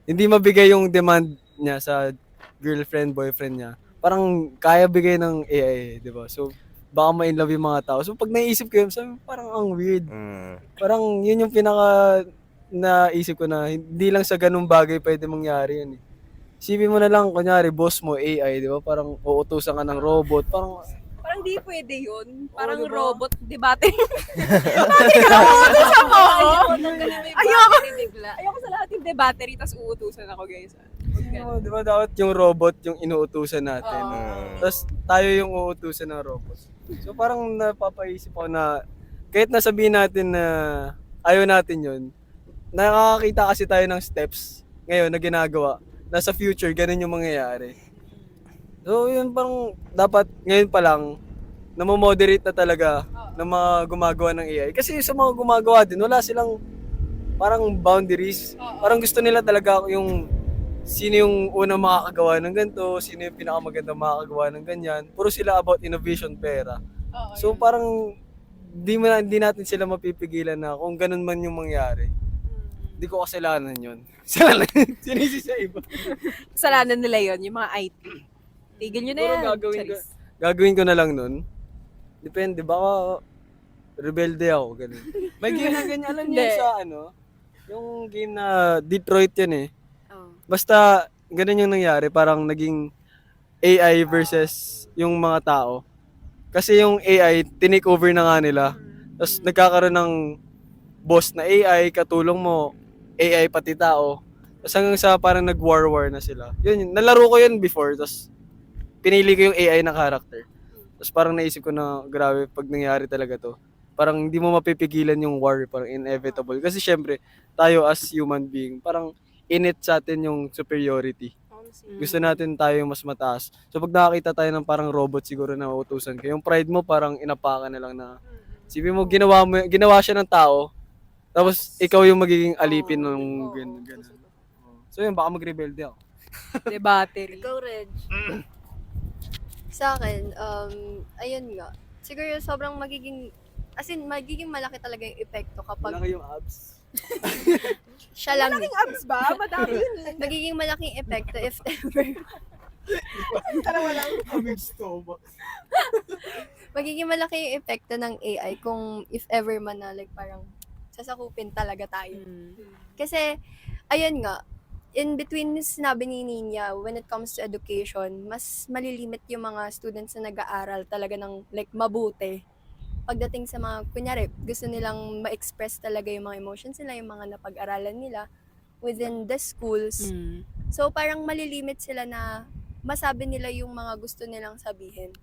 hindi mabigay yung demand niya sa girlfriend, boyfriend niya. Parang kaya bigay ng AI, di ba? So, baka ma-inlove yung mga tao. So pag naisip ko yun, sabi ko, parang ang weird. Mm. Parang yun yung pinaka naisip ko na hindi lang sa ganung bagay pwede mangyari yun eh. Isipin mo na lang, kunyari, boss mo, AI, di ba? Parang uutusan ka ng robot. Parang, Parang di pwede yun. Parang diba? robot, debate. Ayoko bigla. Ayoko sa lahat yung debate, tapos uutusan ako, guys. di ba dapat yung robot yung inuutusan natin. Tapos tayo yung uutusan ng robot. So parang napapaisip ako na kahit nasabihin natin na ayaw natin yun, nakakakita kasi tayo ng steps ngayon na ginagawa. Nasa future, ganun yung mangyayari. So yun parang dapat ngayon pa lang namo-moderate na talaga ng mga gumagawa ng AI. Kasi sa mga gumagawa din, wala silang parang boundaries. Parang gusto nila talaga yung sino yung unang makakagawa ng ganito, sino yung pinakamagandang makakagawa ng ganyan. Puro sila about innovation, pera. So parang hindi natin sila mapipigilan na kung ganun man yung mangyari. Hindi ko kasalanan yun. Sinisi sa iba. Kasalanan nila yon yung mga IT. Tigil nyo na Siguro yan. gagawin gagawin ko na lang nun. Depende, baka rebelde ako, ganun. May game na ganyan, alam niyo Hindi. sa yung game na Detroit yan eh. Oh. Basta, ganun yung nangyari, parang naging AI versus yung mga tao. Kasi yung AI, tinake over na nga nila. Tapos nagkakaroon ng boss na AI, katulong mo, AI pati tao. Tapos hanggang sa parang nag-war na sila. Yun, nalaro ko yun before, tapos pinili ko yung AI na character. Tapos parang naisip ko na, grabe, pag nangyari talaga to, parang hindi mo mapipigilan yung war, parang inevitable. Kasi syempre, tayo as human being, parang init sa atin yung superiority. Gusto natin tayo yung mas mataas. So pag nakakita tayo ng parang robot siguro na utusan ka, yung pride mo parang inapakan na lang na, sabi mo, ginawa siya ng tao, tapos ikaw yung magiging alipin ng ganun. So yun, baka mag-rebelde ako. Debate. Go, Reg. Sa akin, ayun nga. Siguro sobrang magiging malaki talaga yung epekto kapag Malaki yung abs. siya lang. Malaking abs ba? Madami yun. Magiging malaking epekto if ever. Kaming stomach. Magiging malaki yung epekto ng AI kung if ever man na like parang sasakupin talaga tayo. Kasi, ayun nga, in between sinabi ni Ninya, when it comes to education, mas malilimit yung mga students na nag-aaral talaga ng like mabuti. Pagdating sa mga, kunyari, gusto nilang ma-express talaga yung mga emotions nila, yung mga napag-aralan nila within the schools. So, parang malilimit sila na masabi nila yung mga gusto nilang sabihin.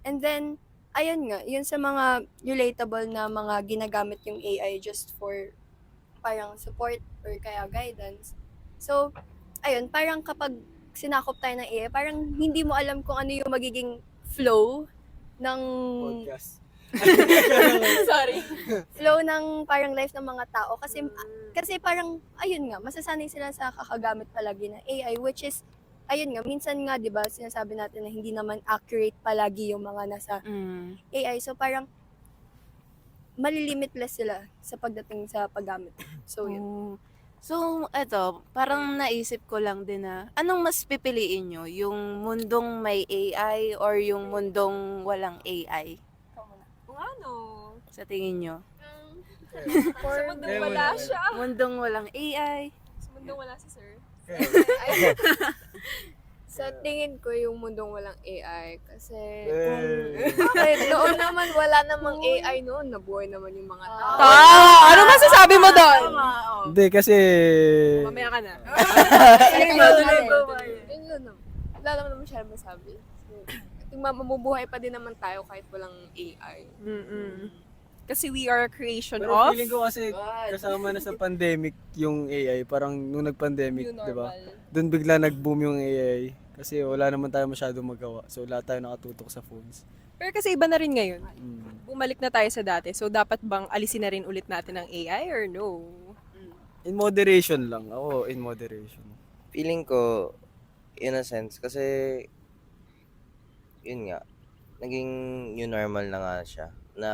And then, ayun nga, yun sa mga relatable na mga ginagamit yung AI just for parang support or kaya guidance. So, ayun, parang kapag sinakop tayo ng AI, parang hindi mo alam kung ano yung magiging flow ng Podcast. sorry. Flow ng parang life ng mga tao kasi parang ayun nga, masasanay sila sa kakagamit palagi ng AI which is ayun nga, minsan nga 'di ba, sinasabi natin na hindi naman accurate palagi yung mga nasa AI. So parang malilimitless sila sa pagdating sa paggamit. So yun. So, eto, parang naisip ko lang din na, anong mas pipiliin nyo? Yung mundong may AI or yung mundong walang AI? Kung ano? Sa tingin nyo? Sa mundong wala siya. Mundong walang AI? Sa mundong wala si sir. Sa tingin ko yung mundong walang AI kasi Eh. noon naman wala namang AI noon, nabuhay naman yung mga tao. Ano masasabi mo doon? Hindi, kasi Mamaya ka na. Yun lang naman. Wala naman masyadong masabi. Mamubuhay pa din naman tayo kahit walang AI. Kasi we are a creation pero of feeling ko kasi kasama na sa pandemic yung AI. Parang nung nag-pandemic, new di ba? normal. Doon bigla nag-boom yung AI. Kasi wala naman tayo masyadong magawa. So lahat tayo nakatutok sa phones. Pero kasi iba na rin ngayon. Mm. Bumalik na tayo sa dati. So dapat bang alisin na rin ulit natin ang AI or no? In moderation lang. Ako, in moderation. Feeling ko, in a sense, kasi, yun nga, naging new normal na nga siya. Na,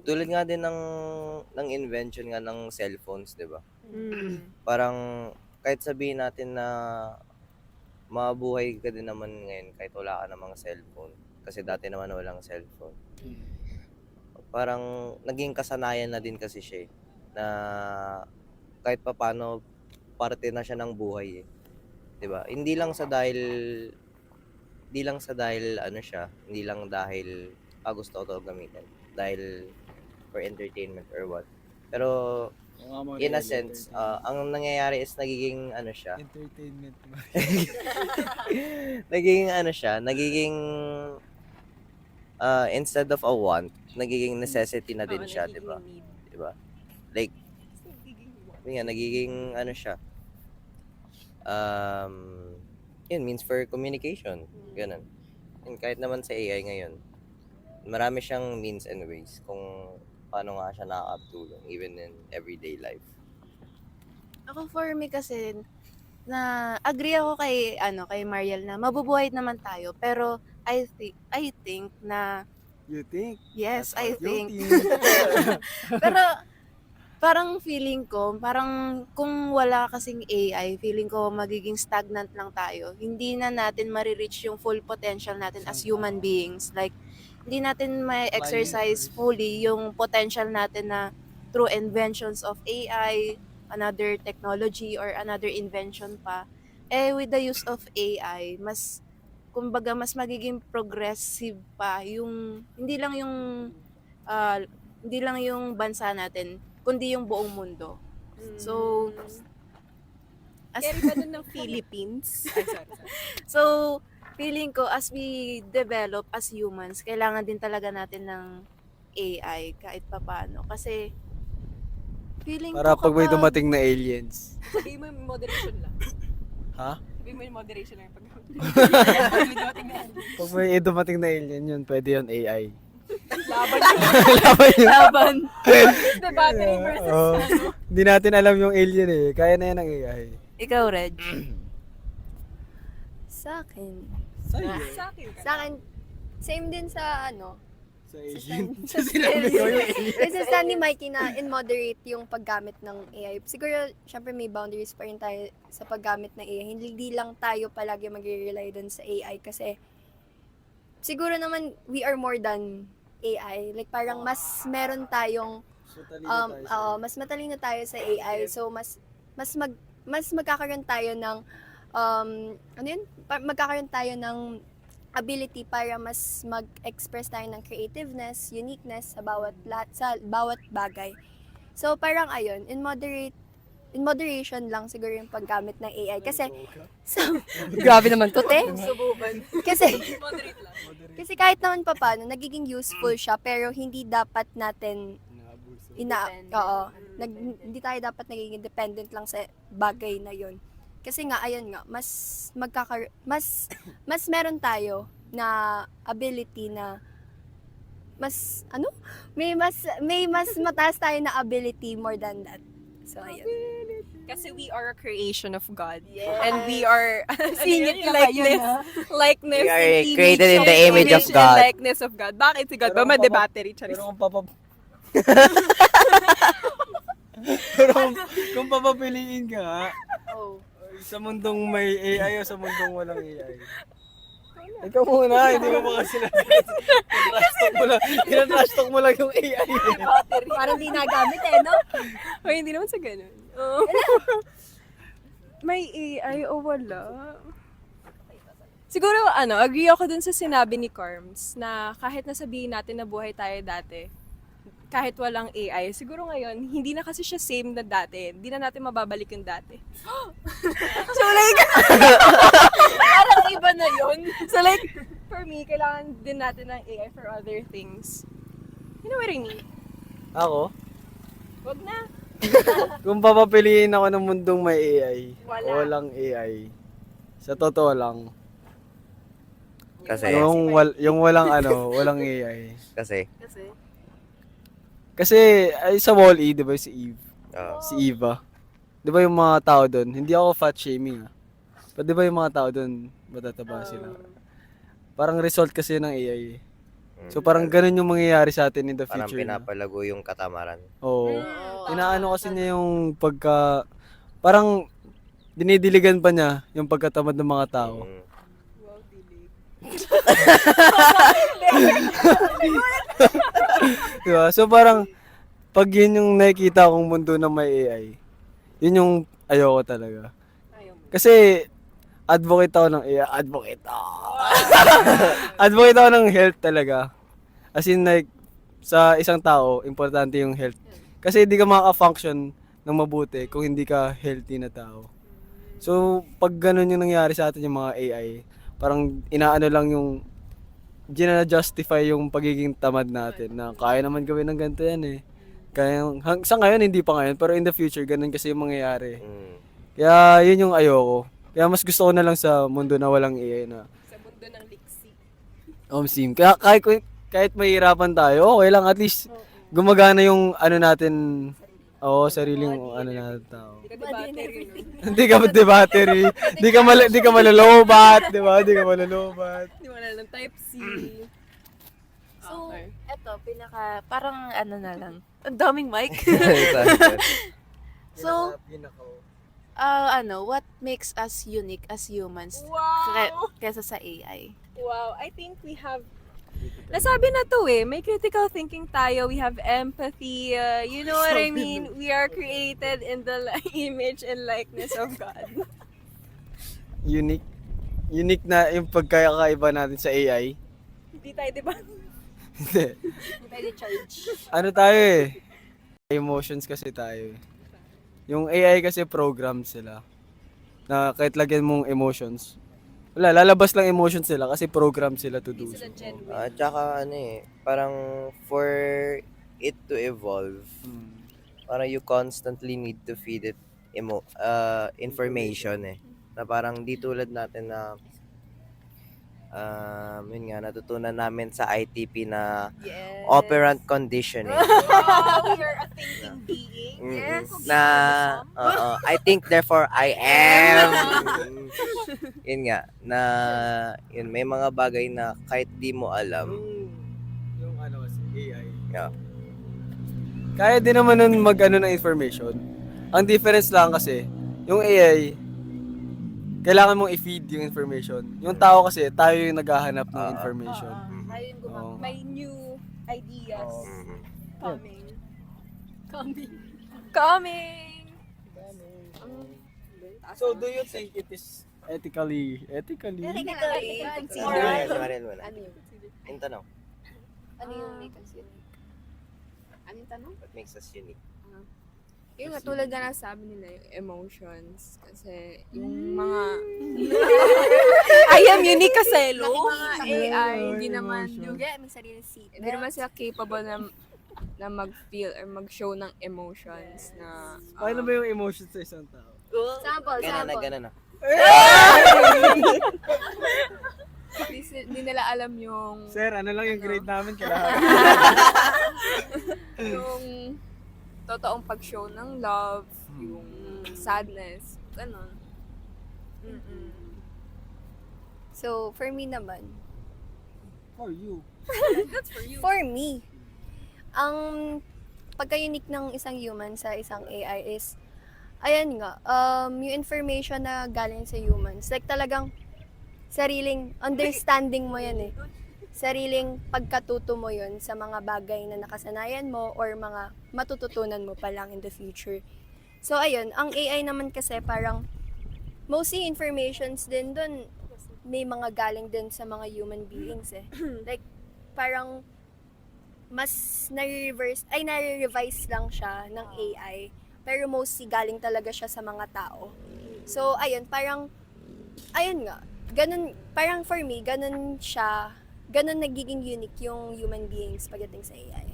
tulad nga din ng invention nga ng cellphones, di ba? Parang, kahit sabihin natin na mabuhay ka din naman ngayon kahit wala ka namang cellphone. Kasi dati naman walang cellphone. Parang naging kasanayan na din kasi siya na kahit papaano parte na siya ng buhay 'di ba? Hindi lang sa dahil ano siya, hindi lang dahil gusto ko to gamitin dahil for entertainment or what. Pero in a sense, ang nangyayari is nagiging ano siya, Entertainment. nagiging instead of a want, nagiging necessity na din siya, 'di ba? 'Di ba? Like nagiging ano siya. Yun means for communication, ganun. And kahit naman sa AI ngayon, marami siyang means and ways kung paano nga siya nakakatulong even in everyday life. Ako for me kasi, agree ako kay Mariel na mabubuhay naman tayo. Pero I think na, You think? yes, I That's what you think. Pero parang feeling ko, parang kung wala kasing AI, feeling ko magiging stagnant lang tayo. Hindi na natin marireach yung full potential natin as human beings. Like, hindi natin may exercise fully yung potential natin na through inventions of AI, another technology, or another invention pa. With the use of AI, kumbaga, mas magiging progressive pa yung, hindi lang yung bansa natin, kundi yung buong mundo. So, Carry ba dun ng Philippines? Ay, sorry. So, feeling ko as we develop as humans, kailangan din talaga natin ng AI kahit papaano. Kasi, feeling Para ko pag may dumating na aliens. Sabihin mo yung moderation lang. Ha? Sabihin mo yung moderation lang. Pag may dumating na alien yun, pwede yun AI. Laban yun. laban. The battery versus Oo. Hindi natin alam yung alien eh. Kaya na yan ng AI. Ikaw, Reg. Sa akin. Sa'yo. sa akin. Sa akin, same din sa Sa alien. sa Sinabi ko yung alien. Kasi sa ni Mikey na in-moderate yung paggamit ng AI. Siguro, syempre may boundaries pa rin tayo sa paggamit ng AI. Hindi lang tayo palagi mag-rely dun sa AI kasi siguro naman we are more than AI. Like parang mas meron tayong mas matalino tayo sa AI. So mas magkakaroon tayo ng magkakaroon tayo ng ability para mas mag-express tayo ng creativeness, uniqueness sa bawat bagay. So parang ayun, in moderation lang siguro yung paggamit ng AI kasi Grabe naman to, te. kasi kahit naman papaano nagiging useful siya pero hindi dapat natin hindi tayo dapat nagiging dependent lang sa bagay na yon. Kasi nga ayun nga mas meron tayo na ability na may mas mataas tayo na ability more than that. So ayun. Kasi we are a creation of God. Yes. And we are Singit ka ba yun, likeness We are and created in the image of and God. likeness of God. Bakit si God ba? Pero kung Made-battery. Pero kung papapiliin ka nga, sa mundong may AI o sa mundong walang AI. Ikaw muna, hindi mo pa kasi trash talk mo lang yung AI. Parang di nagamit no? O, hindi naman sa ganun. May AI o wala? Siguro, agree ako dun sa sinabi ni Carms na kahit nasabihin natin na buhay tayo dati, kahit walang AI, siguro ngayon, hindi na kasi siya same na dati. Hindi na natin mababalik yung dati. So like, parang iba na yun. So like, for me, kailangan din natin ng AI for other things. You know what I mean? Ako? Wag na. Kung papapiliin ako ng mundong may AI, Wala. walang AI. Sa totoo lang. Kasi Yung walang AI. kasi Kasi ay sa Wall-E, 'di ba si Eve? oo. Si Eva. 'Di ba yung mga tao doon? Hindi ako fat shaming ah. Pero 'di ba yung mga tao doon matataba sila? Parang result kasi ng AI. So parang ganun yung mangyayari sa atin in the Parang future. pinapalago yung katamaran. Oo. Inaano kasi niya yung parang dinidiligan pa niya yung pagkatamad ng mga tao. Mm. Diba? So parang, pag yun yung nakikita kong mundo na may AI, yun yung ayoko talaga. Kasi, advocate ako ng AI. Advocate ako. Advocate ako ng health talaga. As in like, sa isang tao, importante yung health. Kasi hindi ka makaka-function ng mabuti kung hindi ka healthy na tao. So, pag ganun yung nangyari sa atin yung mga AI, parang inaano lang yung gina-justify yung pagiging tamad natin na kaya naman gawin ng ganito yan eh. Kaya, sa ngayon, hindi pa ngayon, pero in the future, ganun kasi yung mangyayari. Kaya, yun yung ayoko. Kaya mas gusto ko na lang sa mundo na walang AI na Sa mundo ng liksi. Sim. Kaya kahit mahirapan tayo, okay lang. At least, gumagana yung ano natin, sariling ano natin tao. Hindi ka battery. Hindi ka malalobat, di ba? Hindi ka malalobat. Hindi mo na ng type C. So, eto, parang ano na lang. Ang daming mic. So, what makes us unique as humans Wow! kesa sa AI? Wow, I think we have nasabi na to eh. May critical thinking tayo. We have empathy. You know what I mean? We are created in the image and likeness of God. Unique. Unique na yung pagkakaiba natin sa AI. Hindi tayo, di ba? Hindi. Pwede charge. Ano tayo eh? Emotions kasi tayo eh. Yung AI kasi program sila. Na kahit lagyan mong emotions, wala, lalabas lang emotions sila kasi program sila to do so. Tsaka ano eh, parang for it to evolve, parang you constantly need to feed it information eh. Na parang di tulad natin na yun nga, natutunan namin sa ITP na operant conditioning. We are a thinking being. Yes. Na, I think therefore I am. Yun nga, na yun, may mga bagay na kahit di mo alam. Yung ano kasi, AI. Yeah. Kaya din naman nun mag-ano ng information. Ang difference lang kasi, yung AI, kailangan mong i-feed yung information. Yung tao kasi, tayo yung naghahanap ng information. Tayo yung Oo. May new ideas coming. So, do you think it is ethically? Mariel muna. Ano yun? Yung tanong, Ano yung make us unique? Ano yung tanong? what makes us unique? Yung tulad nga nasabi nila, yung emotions. Kasi yung mga I am unique kasi, yung lo. mga AI, hindi naman Yung may sarili seat. hindi naman sila capable na mag-feel or mag-show ng emotions na Paano ba yung emotions sa isang tao? Sample. Ganun na. hindi nila alam yung Sir, ano lang yung grade namin kailangan? yung totoong pag-show ng love, yung sadness, ganun. So, for me naman, For you. for me, ang pagka-unique ng isang human sa isang AI is, ayan nga, yung information na galing sa humans, like talagang sariling understanding mo yan eh. Sariling pagkatuto mo yun sa mga bagay na nakasanayan mo or mga matututunan mo pa lang in the future. So, ayun, ang AI naman kasi parang mostly informations din dun, may mga galing din sa mga human beings eh. Like, parang mas nare-revise lang siya ng AI, pero mostly galing talaga siya sa mga tao. So, ayun, parang, ayun nga, ganun, parang for me, ganun nagiging unique yung human beings pagdating sa AI.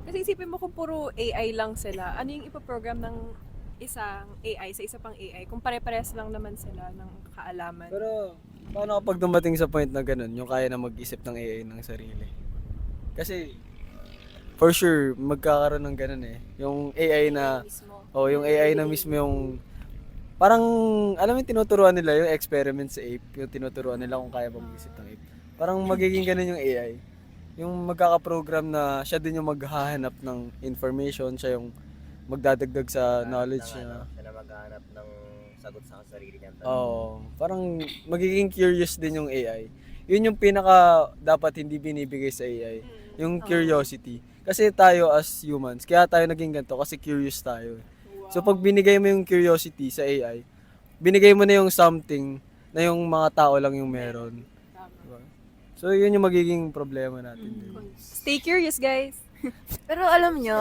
Kasi isipin mo kung puro AI lang sila, ano yung ipaprogram ng isang AI sa isa pang AI kung pare-parehas lang naman sila ng kaalaman. Pero, paano kapag dumating sa point na ganun, yung kaya na mag-isip ng AI ng sarili? Kasi, for sure, magkakaroon ng ganun eh. Yung AI na, yung AI na mismo yung, parang, alam mo yung tinuturuan nila, yung experiment sa ape, yung tinuturuan nila kung kaya pa mag-isip ng ape. Parang magiging ganun yung AI. Yung magkakaprogram na siya din yung maghahanap ng information, siya yung magdadagdag sa knowledge niya. Siya na maghahanap ng sagot sa sarili niya. Oo. Parang magiging curious din yung AI. Yun yung pinaka dapat hindi binibigay sa AI. Yung curiosity. Kasi tayo as humans, kaya tayo naging ganito kasi curious tayo. So pag binigay mo yung curiosity sa AI, binigay mo na yung something na yung mga tao lang yung meron. Diba? So yun yung magiging problema natin. Stay curious, guys. Pero alam nyo,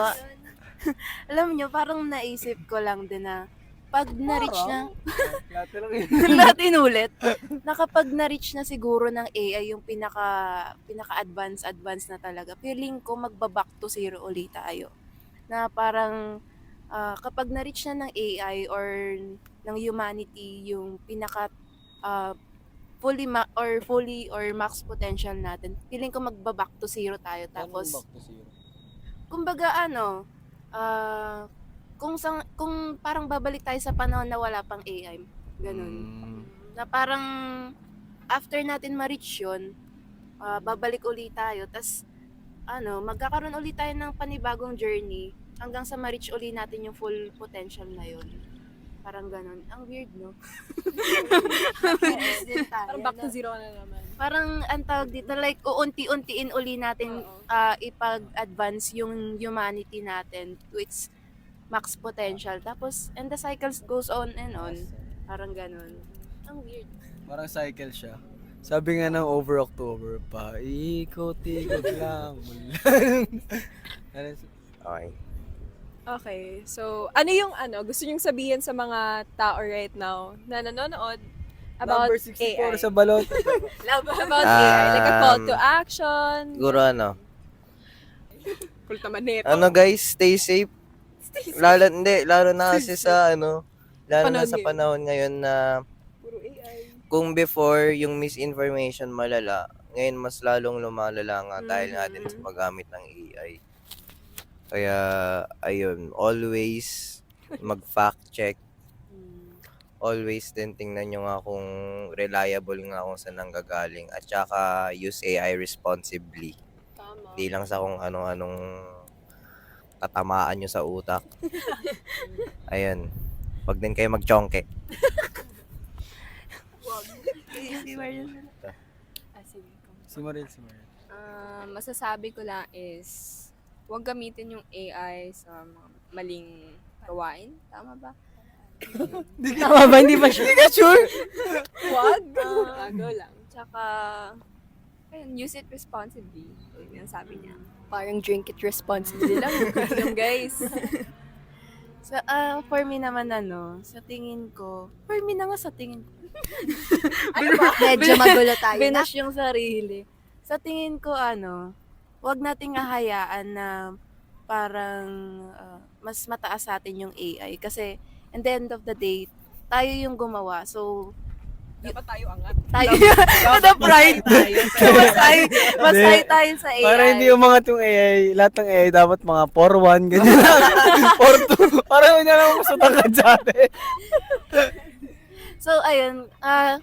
alam nyo, parang naisip ko lang din na pag na-reach na, Lahat na lang yun. lahat inulit, na kapag na-reach na siguro ng AI yung pinaka-advance na talaga, feeling ko magbaback to zero ulit tayo. Na parang kapag na-reach na ng AI or ng humanity yung pinaka fully or max potential natin, feeling ko magbaback to zero tayo. Tapos, Back to zero. kumbaga kung parang babalik tayo sa panahon na wala pang AI, ganun. Na parang after natin ma-reach yun, babalik ulit tayo, tas magkakaroon ulit tayo ng panibagong journey hanggang sa ma-reach ulit natin yung full potential na yun. Parang ganun. Ang weird, no? Parang back to zero na naman. Parang ang tawag dito, like uunti-untiin uli natin ipag-advance yung humanity natin to its max potential. Tapos, and the cycles goes on and on. Parang ganun. Ang weird. Parang cycle siya. Sabi nga ng over October pa, ikot-ikot lang. Okay. Okay, so ano yung gusto nyong sabihin sa mga tao right now na nanonood about Number 64 AI? sa balot. About AI, like a call to action. Siguro Cool naman nito. guys, stay safe. Lalo na kasi sa lalo na Panahon sa ngayon. panahon ngayon na Puro AI. kung before yung misinformation malala, ngayon mas lalong lumalala nga dahil nga din sa paggamit ng AI. Kaya ayun, always mag-fact check. Always din tingnan nyo nga kung reliable nga kung saan nanggagaling at saka use AI responsibly. Tama. Di lang sa kung ano-anong tatamaan nyo sa utak. Ayun. Wag din kayo magchongke. Si Maril. Masasabi ko lang is, huwag gamitin yung AI sa mga maling gawain. Tama ba? Tama ba? Hindi ba sure? Wag. Go lang. Tsaka, ayun, use it responsibly. Yun ang sabi niya. Parang drink it responsibly lang. Yung guys. So, for me naman sa tingin ko, sa tingin ko, Medyo magulo tayo na. binash yung sarili. Sa tingin ko, wag nating hahayaan na parang mas mataas sa atin yung AI. Kasi, in the end of the day, tayo yung gumawa. So, Dapat tayo angat. tayo, the pride. So, mas high tayo sa AI. Para hindi umangat yung AI, lahat ng AI dapat mga 4-1, ganyan lang. 4-2. Para hindi lang masutang ka sa atin. So, ayun,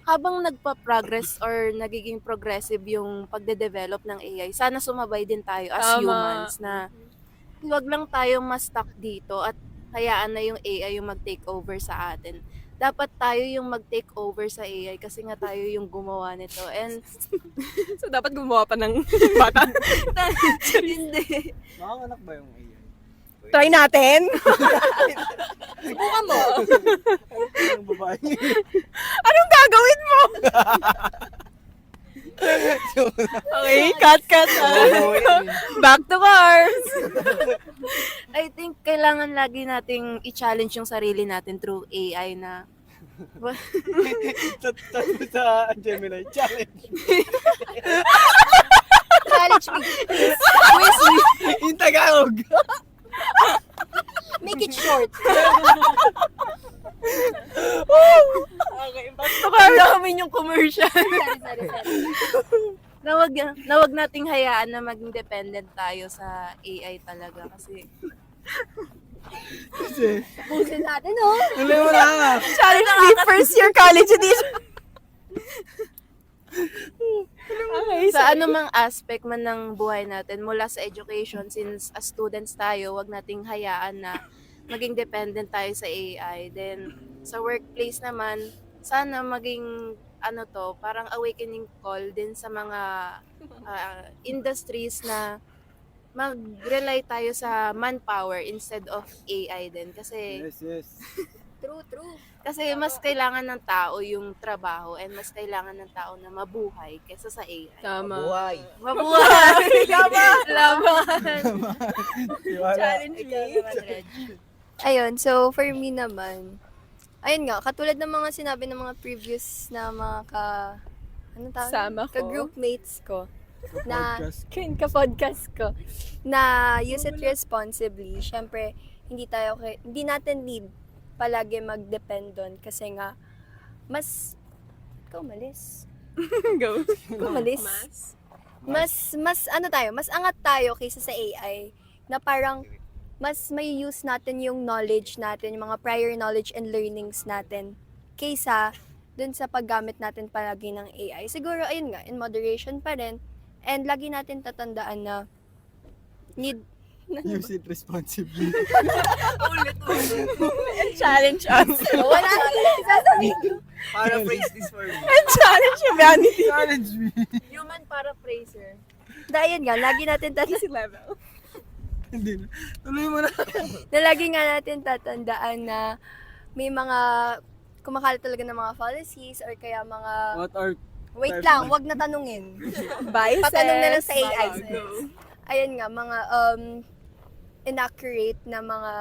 habang nagpa-progress or nagiging progressive yung pagde-develop ng AI, sana sumabay din tayo as Tama. humans na huwag lang tayo ma-stuck dito at hayaan na yung AI yung mag-take over sa atin. Dapat tayo yung mag-take over sa AI kasi nga tayo yung gumawa nito. And, So, dapat gumawa pa ng bata. hindi. Makanganak ba yung AI? Try natin. Subukan mo. Yung babae. Anong gagawin mo? Okay, cut. Back to cars. I think kailangan lagi nating i-challenge yung sarili natin through AI na Sa Gemini, challenge. Challenge me. Yung Tagalog. Make it short. Okay, back to cars. namin yung commercial. Sorry. na wag nating hayaan na maging dependent tayo sa AI talaga kasi Pusin natin, oh. Tuloy mo na. Challenge me first year college edition. Okay, sa anumang aspect man ng buhay natin mula sa education, since as students tayo, wag nating hayaan na maging dependent tayo sa AI. Then sa workplace naman, sana maging ano to, parang awakening call din sa mga industries na mag-rely tayo sa manpower instead of AI din. Kasi yes. True. kasi mas kailangan ng tao yung trabaho and mas kailangan ng tao na mabuhay kaysa sa AI. Tama. Buhay. Mabuhay! Laban! Challenge Ikaw me. naman, Reg. Ayun, so for me naman, ayun nga, katulad ng mga sinabi ng mga previous na mga ano tawag? Sama ko. Ka-groupmates ko. Na, Podcast. ka-podcast ko. Na use it responsibly. Syempre, hindi natin need palagi mag-depend doon kasi nga, ikaw malis. Go. Ikaw malis. Mas angat tayo kaysa sa AI na parang mas may use natin yung knowledge natin, yung mga prior knowledge and learnings natin kaysa dun sa paggamit natin palagi ng AI. Siguro, ayun nga, in moderation pa rin. And lagi natin tatandaan na need Use it responsibly. Challenge us. wala na sasabihin ko. Paraphrase this for me. Challenge humanity. Challenge me. Human paraphraser. Dahil nga, lagi natin Easy level. Hindi na. Tuloy mo na. lagi nga natin tatandaan na may mga kumakalat talaga ng mga fallacies or kaya mga What are wait lang, wag na tanungin. Biases. Patanong na lang sa AI. Go. Ayun nga, mga inaccurate na mga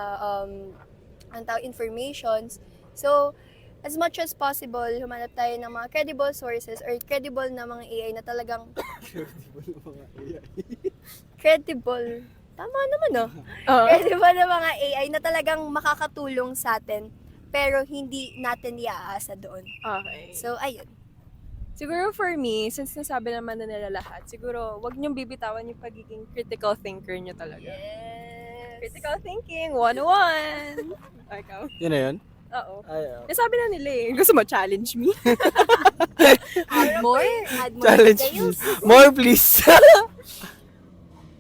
informations. So, as much as possible, humanap tayo ng mga credible sources or credible na mga AI na talagang credible. Tama naman, no? Credible na mga AI na talagang makakatulong sa atin pero hindi natin iaasa doon. Okay. So, ayun. Siguro for me, since nasabi naman na nila lahat, siguro wag niyong bibitawan yung pagiging critical thinker niyo talaga. Yes. Critical thinking, 101! Ikaw? Yun na yun? Oo. Ay, Nasabi na nila eh. Gusto mo challenge me? Add more challenge details. me. More please.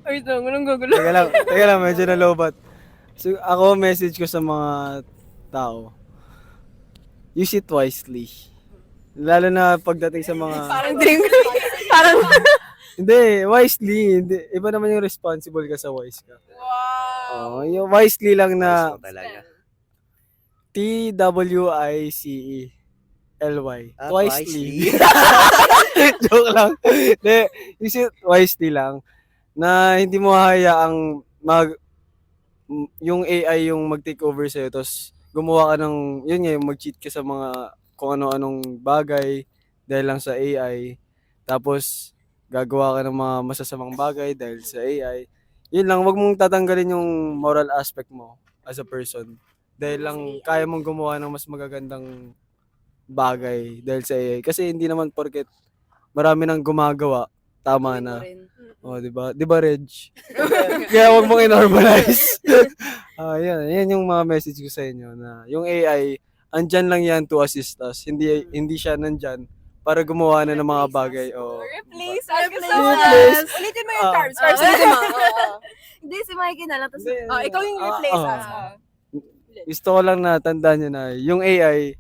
Ay, ito, gulong gugulo. Teka lang, medyo na-lowbat. So, ako message ko sa mga tao. Use it wisely. Lalo na pagdating sa mga... Parang dream ko. Parang... Hindi, wisely. Hindi. Iba naman yung responsible ka sa wise ka. Wow! Yung wisely lang na Nice mo talaga. TWICELY. Ah, Wisely. Joke lang. Hindi, use it wisely lang. Na hindi mo hayaang yung AI yung mag-take over sa'yo. Tapos gumawa ka ng, yun nga, yung mag-cheat ka sa mga kung ano-anong bagay dahil lang sa AI. Tapos gagawa ka ng mga masasamang bagay dahil sa AI. Yun lang, wag mong tatanggalin yung moral aspect mo as a person. Dahil lang kaya mong gumawa ng mas magagandang bagay dahil sa AI. Kasi hindi naman porket marami nang gumagawa, tama na. Oh, di ba? Di ba, Reg? Kaya wag mong i-normalize. Yan yung mga message ko sa inyo na yung AI, andyan lang yan to assist us. Hindi siya nandyan para gumawa na ng mga bagay. Oh. Replace Replace. us. Ulitin mo yung Ah. terms. First, ulitin mo. Hindi, si Mikey na lang. Tapos, Ikaw yung replace us. Gusto ko lang na tandaan nyo na yung AI,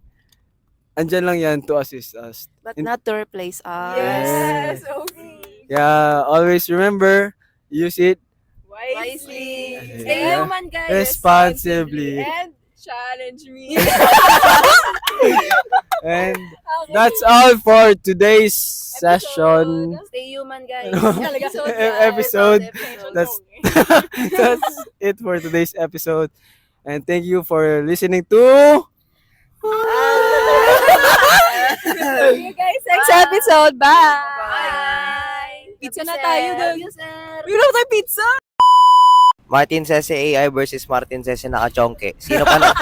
andyan lang yan to assist us. but not to replace us. Yes. Okay. Yeah, always remember, use it Wisely. Stay Yeah. human, guys. responsibly. And challenge me. And that's all for today's session. Stay human, guys. Episode. That's it for today's episode. And thank you for listening to See you guys next episode. Bye. Bye. Pizza na tayo Love dun. you, sir. May na tayo pizza. Martin Sese AI versus Martin Sese nakachongke. Sino pa na?